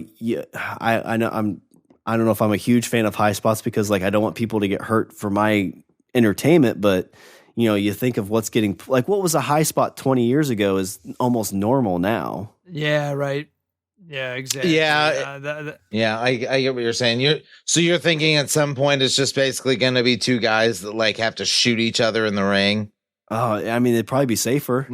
I don't know if I'm a huge fan of high spots because like I don't want people to get hurt for my entertainment, but you think of what's getting like what was a high spot 20 years ago is almost normal now. Yeah, right. Yeah, exactly. Yeah. I get what you're saying. You're thinking at some point it's just basically going to be two guys that like have to shoot each other in the ring. Oh, I mean, it'd probably be safer.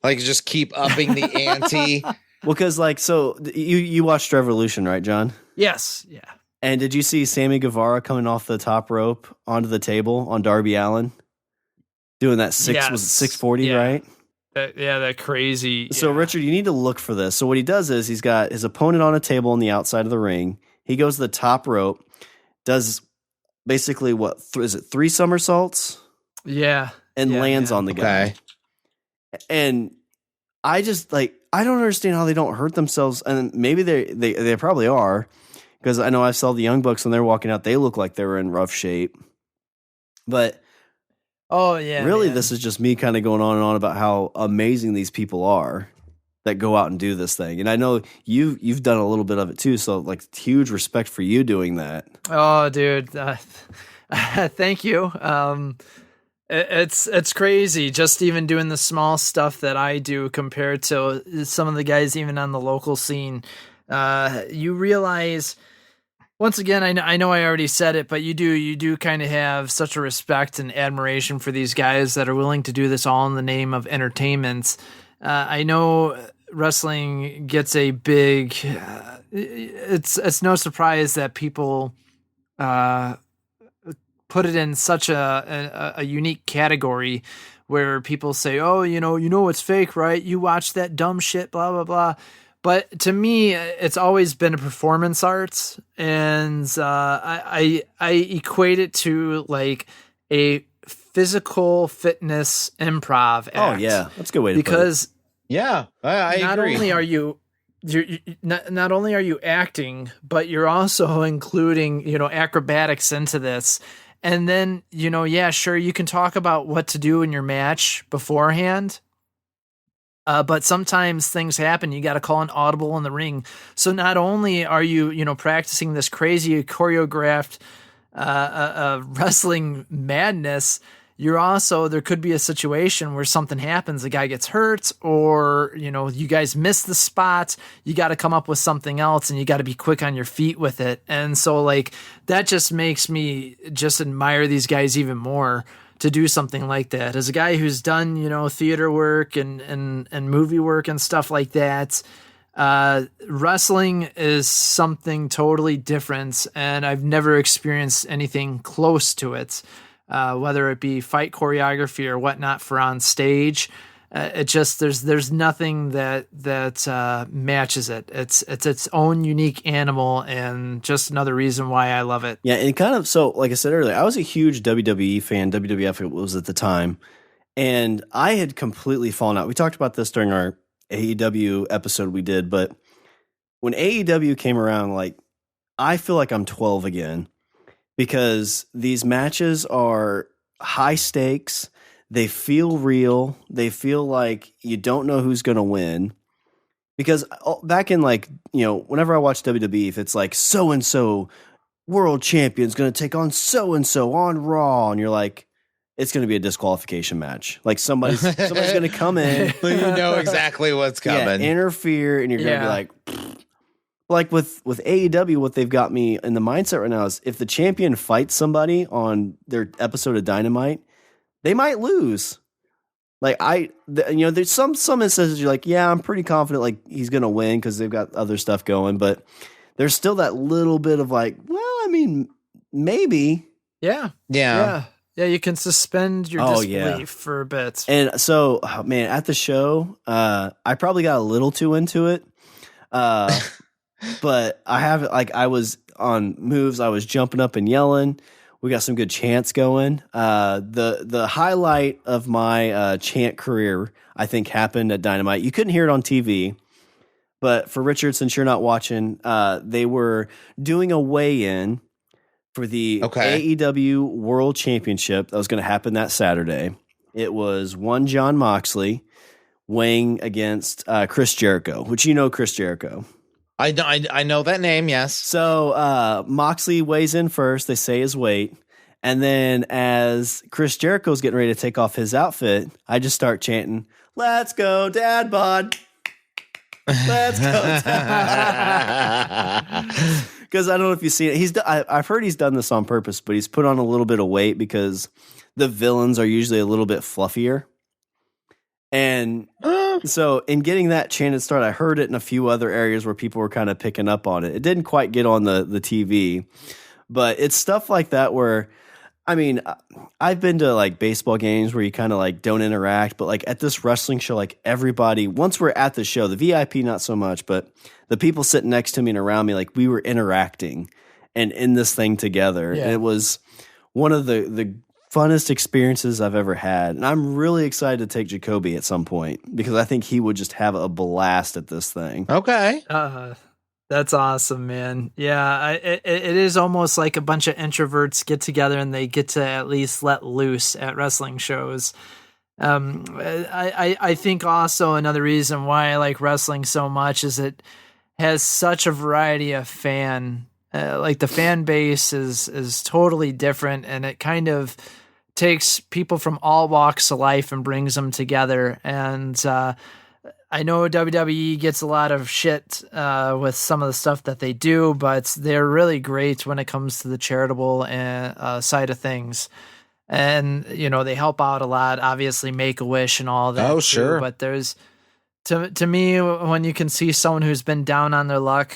Just keep upping the ante. Well, because like, so you watched Revolution, right, John? Yes. Yeah. And did you see Sammy Guevara coming off the top rope onto the table on Darby Allin? Doing that was it 640, right? That crazy. So Richard, you need to look for this. So what he does is he's got his opponent on a table on the outside of the ring. He goes to the top rope, does basically what is it, 3 somersaults? Yeah. And lands on the guy. And I just like, I don't understand how they don't hurt themselves. And maybe they probably are, because I know I saw the Young Bucks when they're walking out, they look like they were in rough shape. But really, this is just me kind of going on and on about how amazing these people are that go out and do this thing. And I know you've done a little bit of it too, so like huge respect for you doing that. Oh, dude, thank you. It's crazy just even doing the small stuff that I do compared to some of the guys even on the local scene. You realize, once again, I know I already said it, but you do kind of have such a respect and admiration for these guys that are willing to do this all in the name of entertainment. I know wrestling gets a big, it's no surprise that people, put it in such a unique category where people say, oh, you know, it's fake, right? You watch that dumb shit, blah, blah, blah. But to me, it's always been a performance arts, and I equate it to like a physical fitness improv act. Oh yeah, that's a good way to because put it. I not agree. Only are you not only are you acting, but you're also including acrobatics into this. And then, sure, you can talk about what to do in your match beforehand. But sometimes things happen. You got to call an audible in the ring. So not only are you, practicing this crazy choreographed wrestling madness, you're also, there could be a situation where something happens, the guy gets hurt, or, you guys miss the spot. You got to come up with something else, and you got to be quick on your feet with it. And so like, that just makes me just admire these guys even more to do something like that. As a guy who's done, theater work and movie work and stuff like that, wrestling is something totally different, and I've never experienced anything close to it. Whether it be fight choreography or whatnot for on stage, it just there's nothing that matches it. It's its own unique animal, and just another reason why I love it. Yeah, and kind of so, like I said earlier, I was a huge WWE fan. WWF it was at the time, and I had completely fallen out. We talked about this during our AEW episode we did, but when AEW came around, like I feel like I'm 12 again. Because these matches are high stakes. They feel real. They feel like you don't know who's going to win. Because back in whenever I watch WWE, if it's like so-and-so world champion's going to take on so-and-so on Raw, and you're like, it's going to be a disqualification match. Like somebody's going to come in. But you know exactly what's coming. Yeah, interfere, and you're going to be like... Like with AEW, what they've got me in the mindset right now is if the champion fights somebody on their episode of Dynamite, they might lose. Like there's some instances you're like, yeah, I'm pretty confident like he's gonna win because they've got other stuff going, but there's still that little bit of like, well, I mean, maybe. Yeah. You can suspend your disbelief for a bit. And so, man, at the show, I probably got a little too into it. But I was on moves. I was jumping up and yelling. We got some good chants going. The highlight of my chant career, I think, happened at Dynamite. You couldn't hear it on TV, but for Richard, since you're not watching, they were doing a weigh-in for the AEW World Championship that was going to happen that Saturday. It was one Jon Moxley weighing against Chris Jericho, which you know Chris Jericho. I know that name, yes. So Moxley weighs in first. They say his weight. And then as Chris Jericho's getting ready to take off his outfit, I just start chanting, "Let's go, Dad Bod. Let's go, Dad." Because I don't know if you've seen it. I've heard he's done this on purpose, but he's put on a little bit of weight because the villains are usually a little bit fluffier. And so in getting that chanted start, I heard it in a few other areas where people were kind of picking up on it. It didn't quite get on the TV, but it's stuff like that where, I mean, I've been to like baseball games where you kind of like don't interact, but like at this wrestling show, like everybody, once we're at the show, the VIP, not so much, but the people sitting next to me and around me, like we were interacting and in this thing together. Yeah. And it was one of the funnest experiences I've ever had. And I'm really excited to take Jacoby at some point because I think he would just have a blast at this thing. Okay. That's awesome, man. Yeah, it is almost like a bunch of introverts get together and they get to at least let loose at wrestling shows. I think also another reason why I like wrestling so much is it has such a variety of like the fan base is totally different, and it kind of takes people from all walks of life and brings them together. And I know WWE gets a lot of shit with some of the stuff that they do, but they're really great when it comes to the charitable side of things. And, you know, they help out a lot, obviously Make-A-Wish and all that. Oh, sure. But there's, to me, when you can see someone who's been down on their luck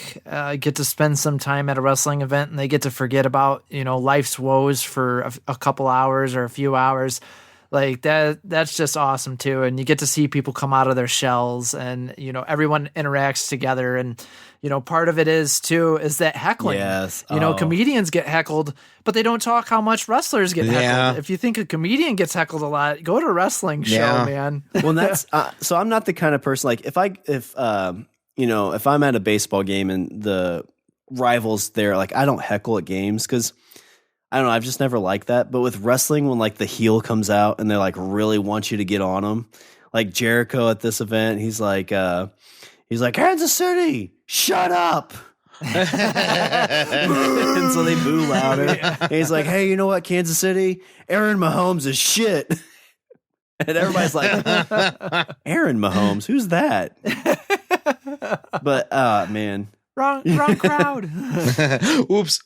get to spend some time at a wrestling event and they get to forget about, you know, life's woes for a couple hours or a few hours, like that's just awesome too. And you get to see people come out of their shells and, you know, everyone interacts together. And, you know, part of it is that heckling. Yes. You know, comedians get heckled, but they don't talk how much wrestlers get heckled. Yeah. If you think a comedian gets heckled a lot, go to a wrestling show, man. Well, that's so I'm not the kind of person like if I'm at a baseball game and the rivals there, like I don't heckle at games because I don't know, I've just never liked that. But with wrestling, when like the heel comes out and they like really want you to get on them, like Jericho at this event, he's like Kansas City, shut up. And so they boo louder. And he's like, hey, you know what, Kansas City? Aaron Mahomes is shit. And everybody's like, Aaron Mahomes, who's that? But man. Wrong crowd. Oops.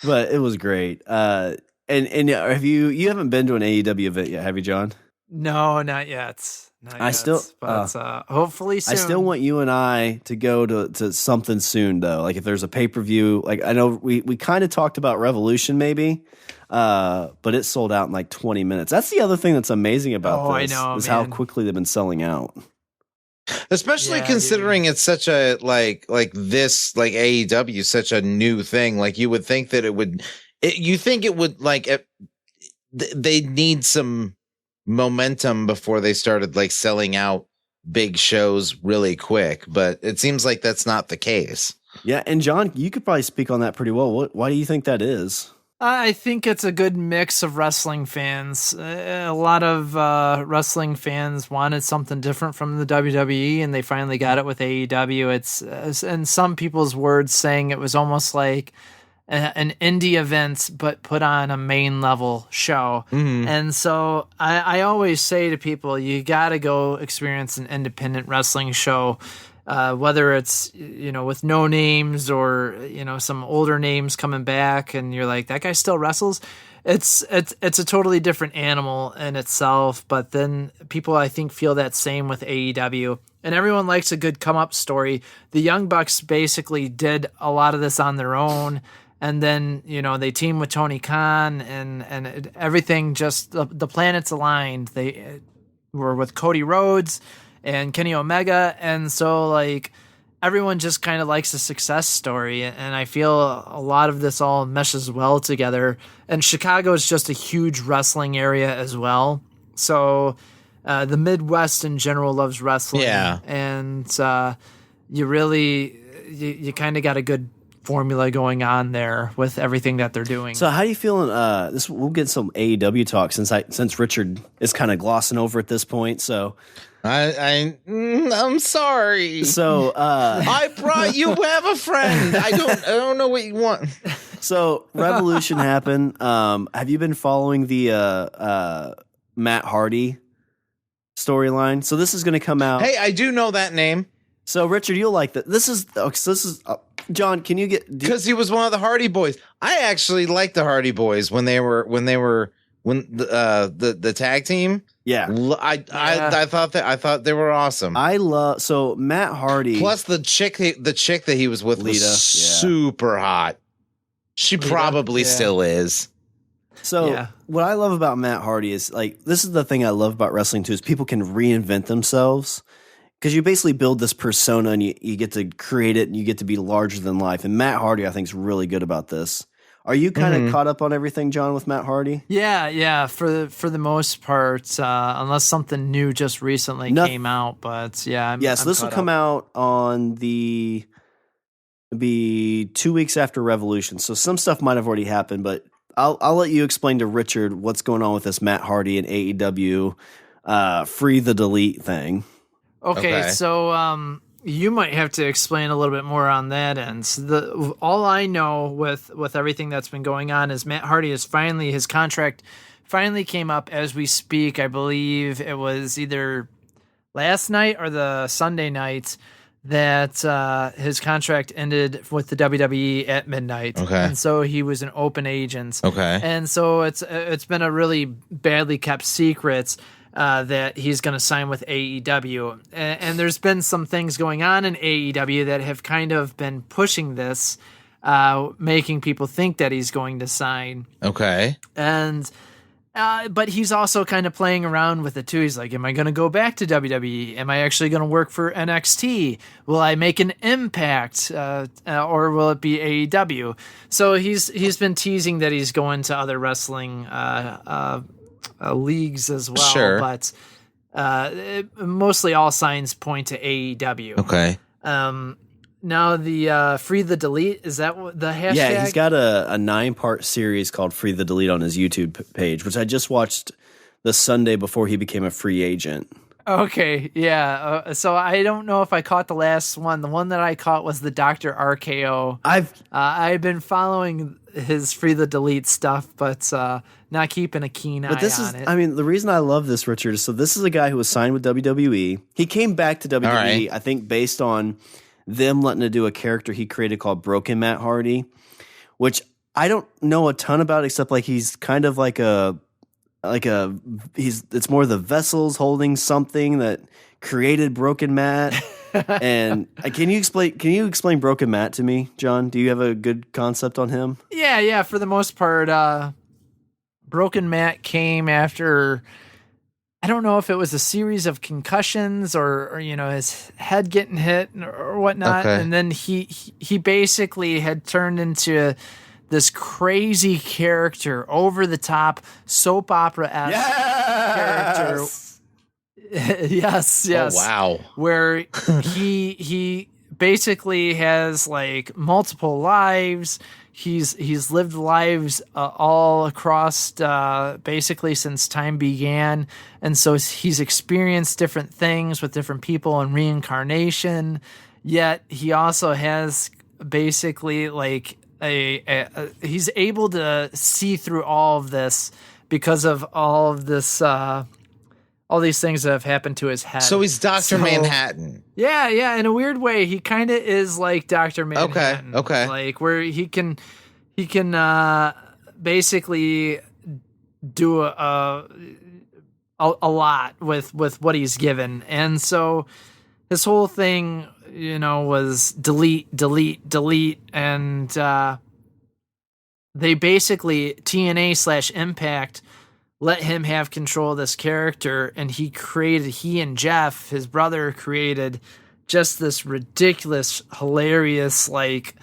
But it was great. And have you haven't been to an AEW event yet, have you, John? No, not yet. Hopefully soon. I still want you and I to go to something soon, though. Like if there's a pay-per-view, like I know we kind of talked about Revolution maybe, but it sold out in like 20 minutes. That's the other thing that's amazing about this is how quickly they've been selling out. Especially considering it's such a like AEW, such a new thing. Like you would think that they need some momentum before they started like selling out big shows really quick, but it seems like that's not the case. Yeah, and John, you could probably speak on that pretty well. Why do you think that is? I think it's a good mix of wrestling fans. A lot of wrestling fans wanted something different from the WWE, and they finally got it with AEW. It's in some people's words saying it was almost like an indie event, but put on a main level show. Mm-hmm. And so I always say to people, you got to go experience an independent wrestling show. Whether it's, you know, with no names or, you know, some older names coming back and you're like, that guy still wrestles. It's a totally different animal in itself. But then people, I think, feel that same with AEW, and everyone likes a good come up story. The Young Bucks basically did a lot of this on their own. And then, you know, they teamed with Tony Khan and everything, just the planets aligned. They were with Cody Rhodes and Kenny Omega. And so like everyone just kind of likes a success story, and I feel a lot of this all meshes well together. And Chicago is just a huge wrestling area as well, so the Midwest in general loves wrestling. Yeah, and you kind of got a good formula going on there with everything that they're doing. So how are you feeling? We'll get some AEW talk since Richard is kind of glossing over at this point. So I'm sorry. So I brought you have a friend. I don't know what you want. So Revolution happened. Have you been following the Matt Hardy storyline? So this is going to come out. Hey, I do know that name. So Richard, you'll like that. This is John. Can you get because he was one of the Hardy Boys. I actually liked the Hardy Boys when the tag team. Yeah, I thought they were awesome. I love Matt Hardy. Plus the chick that he was with Lita, was super hot. She probably still is. So what I love about Matt Hardy is this is the thing I love about wrestling too is people can reinvent themselves. Because you basically build this persona and you get to create it and you get to be larger than life. And Matt Hardy, I think, is really good about this. Are you kind of caught up on everything, John, with Matt Hardy? Yeah. For the most part, unless something new just recently came out. But yeah, so this will come out on be 2 weeks after Revolution. So some stuff might have already happened, but I'll let you explain to Richard what's going on with this Matt Hardy and AEW Free the Delete thing. Okay, so you might have to explain a little bit more on that end. So all I know with everything that's been going on is Matt Hardy is his contract finally came up as we speak. I believe it was either last night or the Sunday night that his contract ended with the WWE at midnight. Okay. And so he was an open agent. Okay. And so it's been a really badly kept secret that he's going to sign with AEW. And there's been some things going on in AEW that have kind of been pushing this, making people think that he's going to sign. Okay. And but he's also kind of playing around with it too. He's like, am I going to go back to WWE? Am I actually going to work for NXT? Will I make an impact? Or will it be AEW? So he's been teasing that he's going to other wrestling leagues as well. Sure. But mostly all signs point to AEW. Okay. Now the Free the Delete, is that the hashtag? Yeah, he's got a 9-part series called Free the Delete on his YouTube page, which I just watched the Sunday before he became a free agent. Okay, yeah. So I don't know if I caught the last one. The one that I caught was the Dr. RKO. I've been following his Free the Delete stuff, but not keeping a keen eye on it. I mean, the reason I love this, Richard, is so this is a guy who was signed with WWE. He came back to WWE, right. I think, based on them letting him do a character he created called Broken Matt Hardy, which I don't know a ton about, except he's kind of it's more the vessels holding something that created Broken Matt. And can you explain Broken Matt to me, John? Do you have a good concept on him? Yeah. For the most part, Broken Matt came after, I don't know if it was a series of concussions or his head getting hit or whatnot. Okay. And then he basically had turned into this crazy character, over the top soap opera-esque character. Yes. Oh, wow. Where he basically has multiple lives. He's lived lives all across basically since time began, and so he's experienced different things with different people and reincarnation. Yet he also has basically he's able to see through all of this because of all of this. All these things that have happened to his head. So he's Dr. Manhattan. Yeah. In a weird way, he kind of is like Dr. Manhattan. Okay. Where he can basically do a lot with what he's given. And so his whole thing, was delete. And they basically, TNA/Impact, let him have control of this character, and he and Jeff, his brother, created just this ridiculous, hilarious, like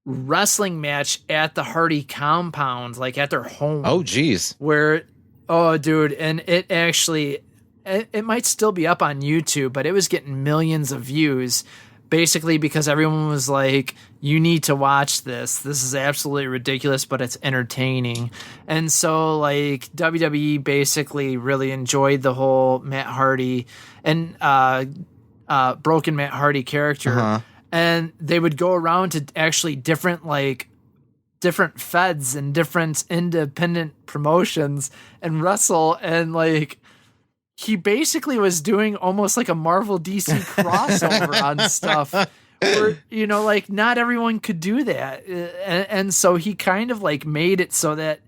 wrestling match at the Hardy compound, like at their home. Oh, geez. Where, oh, dude. And it actually, it might still be up on YouTube, but it was getting millions of views basically because everyone was like, you need to watch this. This is absolutely ridiculous, but it's entertaining. And so like WWE basically really enjoyed the whole Matt Hardy and broken Matt Hardy character. And they would go around to actually different feds and different independent promotions and wrestle. And like, he basically was doing almost like a Marvel DC crossover on stuff where, you know, like not everyone could do that. And so he kind of like made it so that,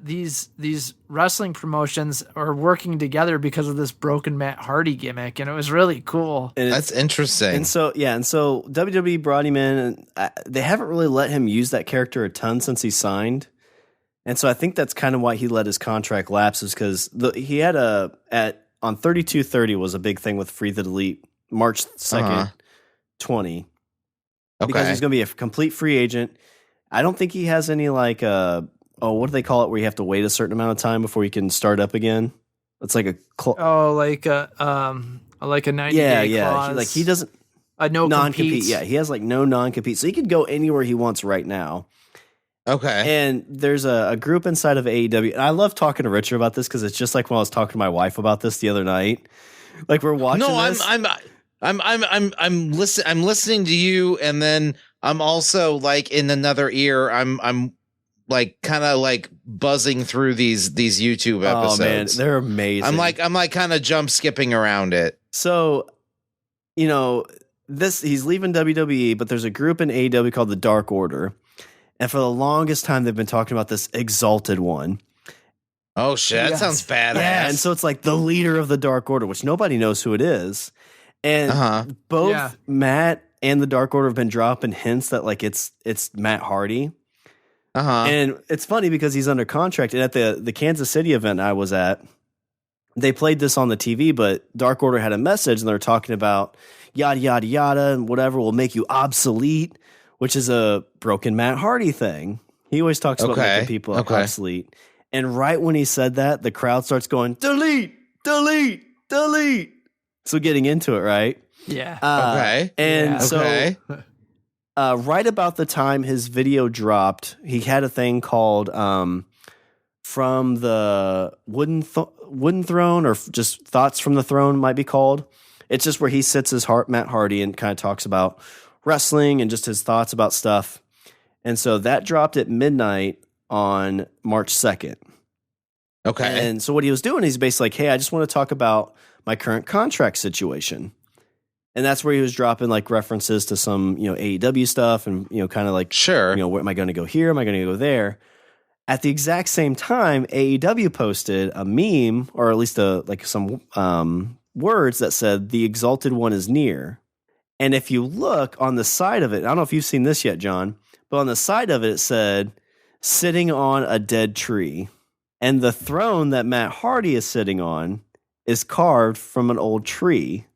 these wrestling promotions are working together because of this broken Matt Hardy gimmick. And it was really cool. And that's interesting. And so WWE brought him in, and they haven't really let him use that character a ton since he signed. And so I think that's kind of why he let his contract lapse, is because he had on 3230 was a big thing with Free the Delete, March 2nd, 20. Okay. Because he's going to be a complete free agent. I don't think he has any like, what do they call it, where you have to wait a certain amount of time before you can start up again? It's like like a 90-day clause. Like he doesn't a no non-compete. Yeah, he has like no non-compete, so he could go anywhere he wants right now. Okay. And there's a group inside of AEW, and I love talking to Richard about this because it's just like when I was talking to my wife about this the other night. Like we're watching. No, this. I'm listening to you, and then I'm also like in another ear. I'm like kind of like buzzing through these YouTube episodes. Oh man, they're amazing. I'm like kind of jump skipping around it. So, you know, he's leaving WWE, but there's a group in AEW called the Dark Order. And for the longest time, they've been talking about this Exalted One. Oh, shit. That sounds badass. Yeah, and so it's like the leader of the Dark Order, which nobody knows who it is. And both Matt and the Dark Order have been dropping hints that like it's Matt Hardy. And it's funny because he's under contract. And at the Kansas City event I was at, they played this on the TV, but Dark Order had a message, and they were talking about yada, yada, yada, and whatever will make you obsolete, which is a broken Matt Hardy thing. He always talks about making people obsolete. And right when he said that, the crowd starts going, delete, delete, delete. So getting into it, right? Yeah. So right about the time his video dropped, he had a thing called From the Wooden Throne, or just Thoughts from the Throne might be called. It's just where he sits his Matt Hardy and kind of talks about wrestling and just his thoughts about stuff. And so that dropped at midnight on March 2nd. Okay. And so what he was doing, he's basically like, hey, I just want to talk about my current contract situation. And that's where he was dropping like references to some, AEW stuff and, kind of like, sure, where am I going to go here? Am I going to go there? At the exact same time, AEW posted a meme, or at least some words that said, the Exalted One is near. And if you look on the side of it, I don't know if you've seen this yet, John, but on the side of it said, sitting on a dead tree. And the throne that Matt Hardy is sitting on is carved from an old tree.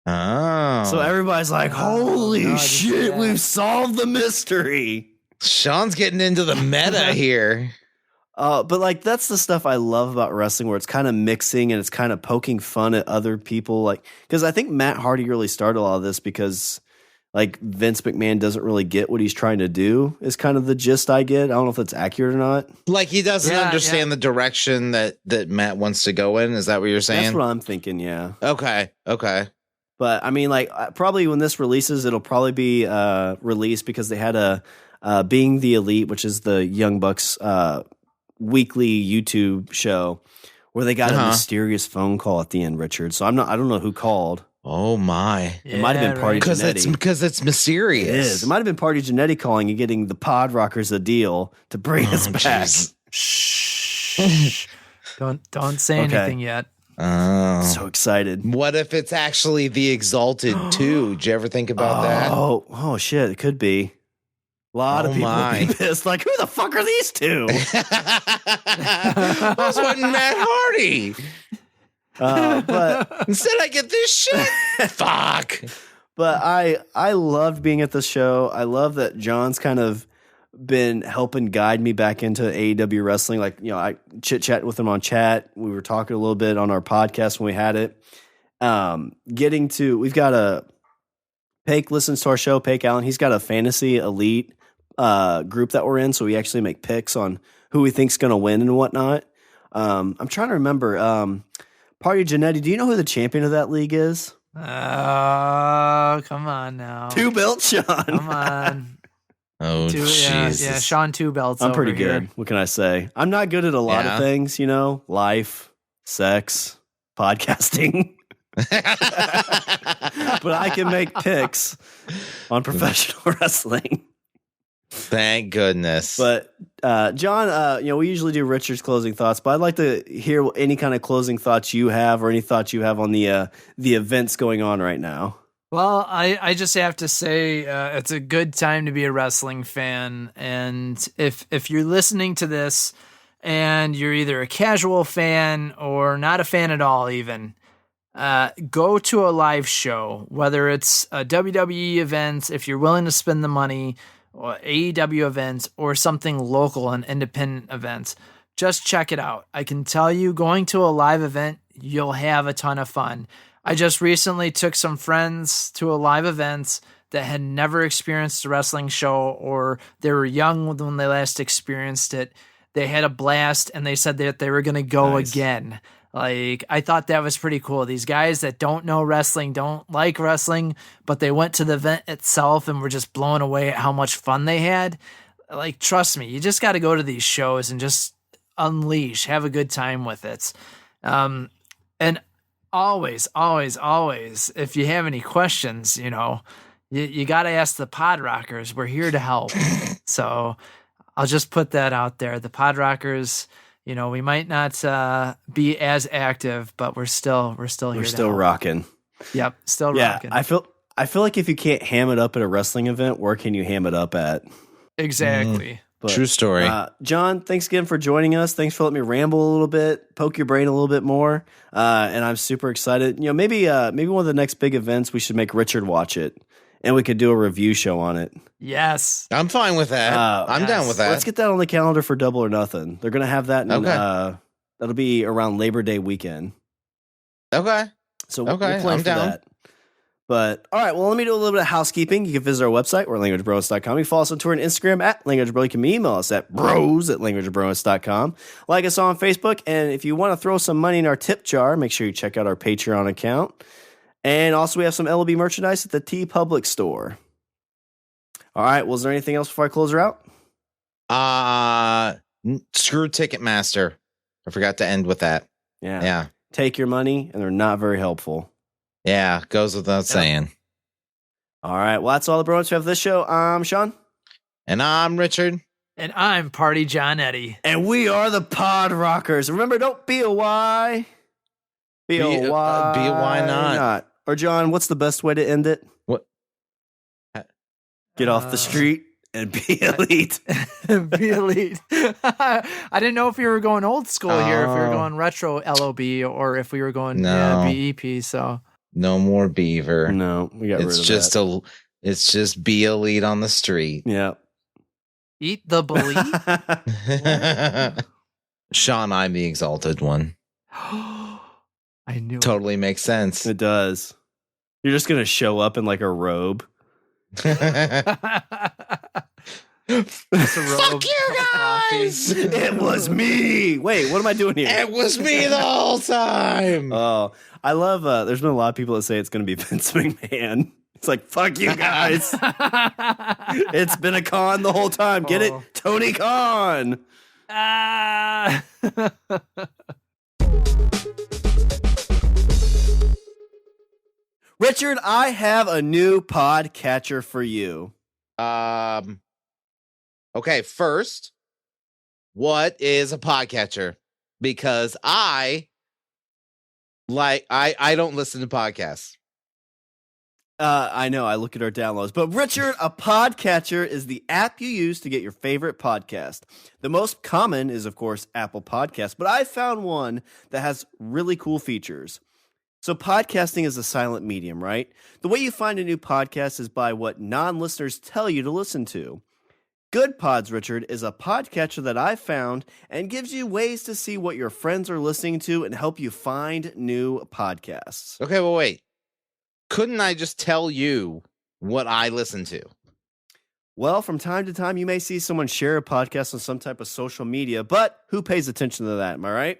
Oh. So everybody's like, holy shit, we've solved the mystery. Shawn's getting into the meta here. But like that's the stuff I love about wrestling, where it's kind of mixing and it's kind of poking fun at other people. Like, because I think Matt Hardy really started a lot of this because like Vince McMahon doesn't really get what he's trying to do, is kind of the gist I get. I don't know if that's accurate or not. Like he doesn't understand the direction that Matt wants to go in. Is that what you're saying? That's what I'm thinking. Yeah. Okay. But I mean, like probably when this releases, it'll probably be released because they had a Being the Elite, which is the Young Bucks weekly YouTube show, where they got a mysterious phone call at the end, Richard. So I don't know who called. Oh my! It might have been Party Johnnetty. Because it's mysterious. It is. It might have been Party Johnnetty calling and getting the PodRockers a deal to bring us back. Shh! Don't say anything yet. Oh, so excited! What if it's actually the Exalted 2? Did you ever think about that? Oh shit! It could be. A lot of people would be pissed. Like, who the fuck are these two? I was wanting Matt Hardy. But instead I get this shit. Fuck. But I loved being at the show. I love that John's kind of been helping guide me back into AEW wrestling. Like, you know, I chit-chat with him on chat. We were talking a little bit on our podcast when we had it. We've got a Pake listens to our show, Pake Allen. He's got a fantasy elite group that we're in, so we actually make picks on who we think's going to win and whatnot. I'm trying to remember. Party Johnnetty, do you know who the champion of that league is? Oh, come on now. 2 belt Shawn. Come on. Oh, Jesus. Yeah, Shawn 2 belts. I'm pretty good. Here. What can I say? I'm not good at a lot of things, you know, life, sex, podcasting. But I can make picks on professional wrestling. Thank goodness. But John, you know, we usually do Richard's closing thoughts, but I'd like to hear any kind of closing thoughts you have, or any thoughts you have on the events going on right now. Well, I just have to say it's a good time to be a wrestling fan, and if you're listening to this and you're either a casual fan or not a fan at all, even go to a live show, whether it's a WWE event, if you're willing to spend the money, or AEW events, or something local and independent events. Just check it out. I can tell you, going to a live event, you'll have a ton of fun. I just recently took some friends to a live event that had never experienced a wrestling show, or they were young when they last experienced it. They had a blast, and they said that they were going to go again. Like, I thought that was pretty cool. These guys that don't know wrestling, don't like wrestling, but they went to the event itself and were just blown away at how much fun they had. Like, trust me, you just got to go to these shows and just unleash, have a good time with it. And always, if you have any questions, you know, you got to ask the PodRockers. We're here to help. So I'll just put that out there. The PodRockers, you know, we might not be as active, but we're still here. We're still rocking. Yep, still rocking. I feel like if you can't ham it up at a wrestling event, where can you ham it up at? Exactly. But, true story. John, thanks again for joining us. Thanks for letting me ramble a little bit, poke your brain a little bit more. And I'm super excited. You know, maybe one of the next big events, we should make Richard watch it, and we could do a review show on it. Yes. I'm fine with that. I'm down with that. Let's get that on the calendar for Double or Nothing. They're going to have that. That'll be around Labor Day weekend. Okay. So we'll plan for down. that. But, all right, well, let me do a little bit of housekeeping. You can visit our website, or languagebros.com. You can follow us on Twitter and Instagram at languagebro. You can email us at bros@languagebros.com. Like us on Facebook, and if you want to throw some money in our tip jar, make sure you check out our Patreon account. And also, we have some LB merchandise at the T Public store. All right, well, is there anything else before I close her out? Screw Ticketmaster. I forgot to end with that. Yeah. Take your money, and they're not very helpful. Yeah, goes without saying. All right, well, that's all the bros we have this show. I'm Shawn. And I'm Richard. And I'm Party Johnnetty. And we are the PodRockers. Remember, don't be a why. Be a why. Be a why not. Or, John, what's the best way to end it? What? Get off the street and be elite. Be elite. I didn't know if we were going old school here, if we were going retro LOB, or if we were going BEP. So no more Beaver. No, we got rid of that. It's just be elite on the street. Yeah. Eat the believe. Shawn, I'm the exalted one. I knew totally makes sense. It does. You're just gonna show up in like a robe. Fuck you guys! It was me. Wait, what am I doing here? It was me the whole time. Oh, I love. There's been a lot of people that say it's going to be Vince McMahon. It's like, fuck you guys. It's been a con the whole time. Get it, Tony Khan. Richard, I have a new podcatcher for you. Okay, first, what is a podcatcher? Because I don't listen to podcasts. I know. I look at our downloads. But Richard, a podcatcher is the app you use to get your favorite podcast. The most common is, of course, Apple Podcasts, but I found one that has really cool features. So podcasting is a silent medium, right? The way you find a new podcast is by what non-listeners tell you to listen to. Good Pods, Richard, is a podcatcher that I found and gives you ways to see what your friends are listening to and help you find new podcasts. Okay, well, wait. Couldn't I just tell you what I listen to? Well, from time to time, you may see someone share a podcast on some type of social media, but who pays attention to that? Am I right?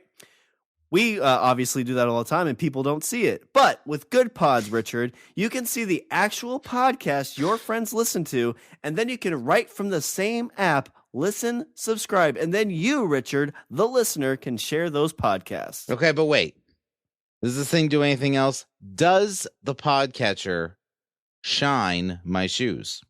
We obviously do that all the time, and people don't see it. But with Good Pods, Richard, you can see the actual podcast your friends listen to, and then you can, right from the same app, listen, subscribe, and then you, Richard, the listener, can share those podcasts. Okay, but wait. Does this thing do anything else? Does the podcatcher shine my shoes?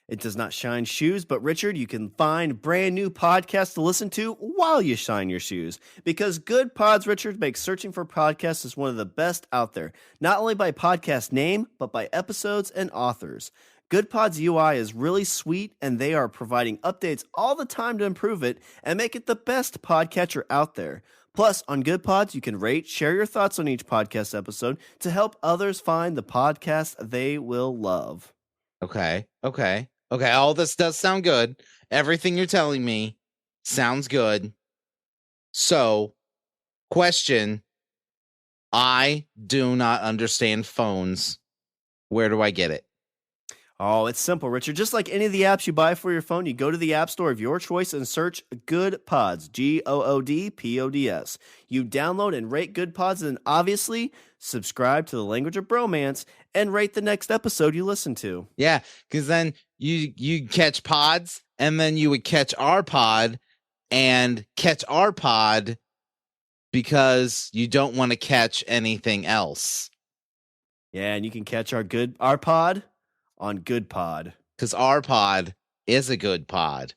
It does not shine shoes, but Richard, you can find brand new podcasts to listen to while you shine your shoes. Because Good Pods, Richard, makes searching for podcasts is one of the best out there. Not only by podcast name, but by episodes and authors. Good Pods UI is really sweet, and they are providing updates all the time to improve it and make it the best podcatcher out there. Plus, on Good Pods, you can rate, share your thoughts on each podcast episode to help others find the podcast they will love. Okay. All this does sound good. Everything you're telling me sounds good. So, question. I do not understand phones. Where do I get it? Oh, it's simple, Richard. Just like any of the apps you buy for your phone, you go to the app store of your choice and search Good Pods, GOODPODS. You download and rate Good Pods, and obviously subscribe to the Language of Bromance and rate the next episode you listen to. Yeah, because then you catch pods, and then you would catch our pod, and catch our pod because you don't want to catch anything else. Yeah, and you can catch our pod on Good Pod. Because our pod is a good pod.